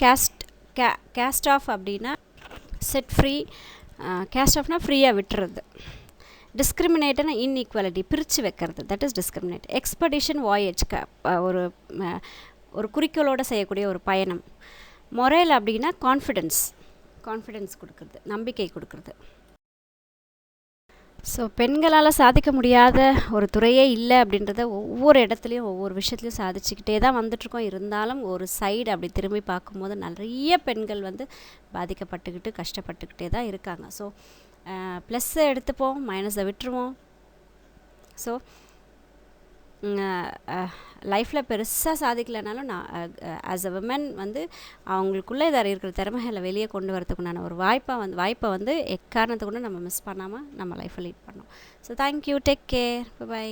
கேஸ்ட் ஆஃப் அப்படின்னா செட் ஃப்ரீ, கேஸ்ட் ஆஃப்னா ஃப்ரீயாக விட்டுறது. டிஸ்கிரிமினேட்னா இன்இக்வாலிட்டி, பிரித்து வைக்கிறது, that is discriminate. Expedition voyage, ஒரு குறிக்கோளோடு செய்யக்கூடிய ஒரு பயணம். மொரேல் அப்படின்னா கான்ஃபிடென்ஸ் கொடுக்குறது, நம்பிக்கை கொடுக்குறது. ஸோ பெண்களால் சாதிக்க முடியாத ஒரு துறையே இல்லை அப்படின்றத ஒவ்வொரு இடத்துலையும் ஒவ்வொரு விஷயத்துலையும் சாதிச்சுக்கிட்டே தான் வந்துட்ருக்கோம். இருந்தாலும் ஒரு சைடு அப்படி திரும்பி பார்க்கும்போது நிறைய பெண்கள் வந்து பாதிக்கப்பட்டுக்கிட்டு கஷ்டப்பட்டுக்கிட்டே தான் இருக்காங்க. ஸோ ப்ளஸ்ஸை எடுத்துப்போம், மைனஸை விட்டுருவோம். ஸோ லைஃப்பில் பெருசாக சாதிக்கலைனாலும் நான் ஆஸ் அ விமன் வந்து அவங்களுக்குள்ளே இதாக இருக்கிற திறமைகளை வெளியே கொண்டு வரதுக்குண்டான ஒரு வாய்ப்பை வந்து எக்காரணத்தை கொண்டு நம்ம மிஸ் பண்ணாமல் நம்ம லைஃப்பை லீட் பண்ணோம். So thank you, take care, by.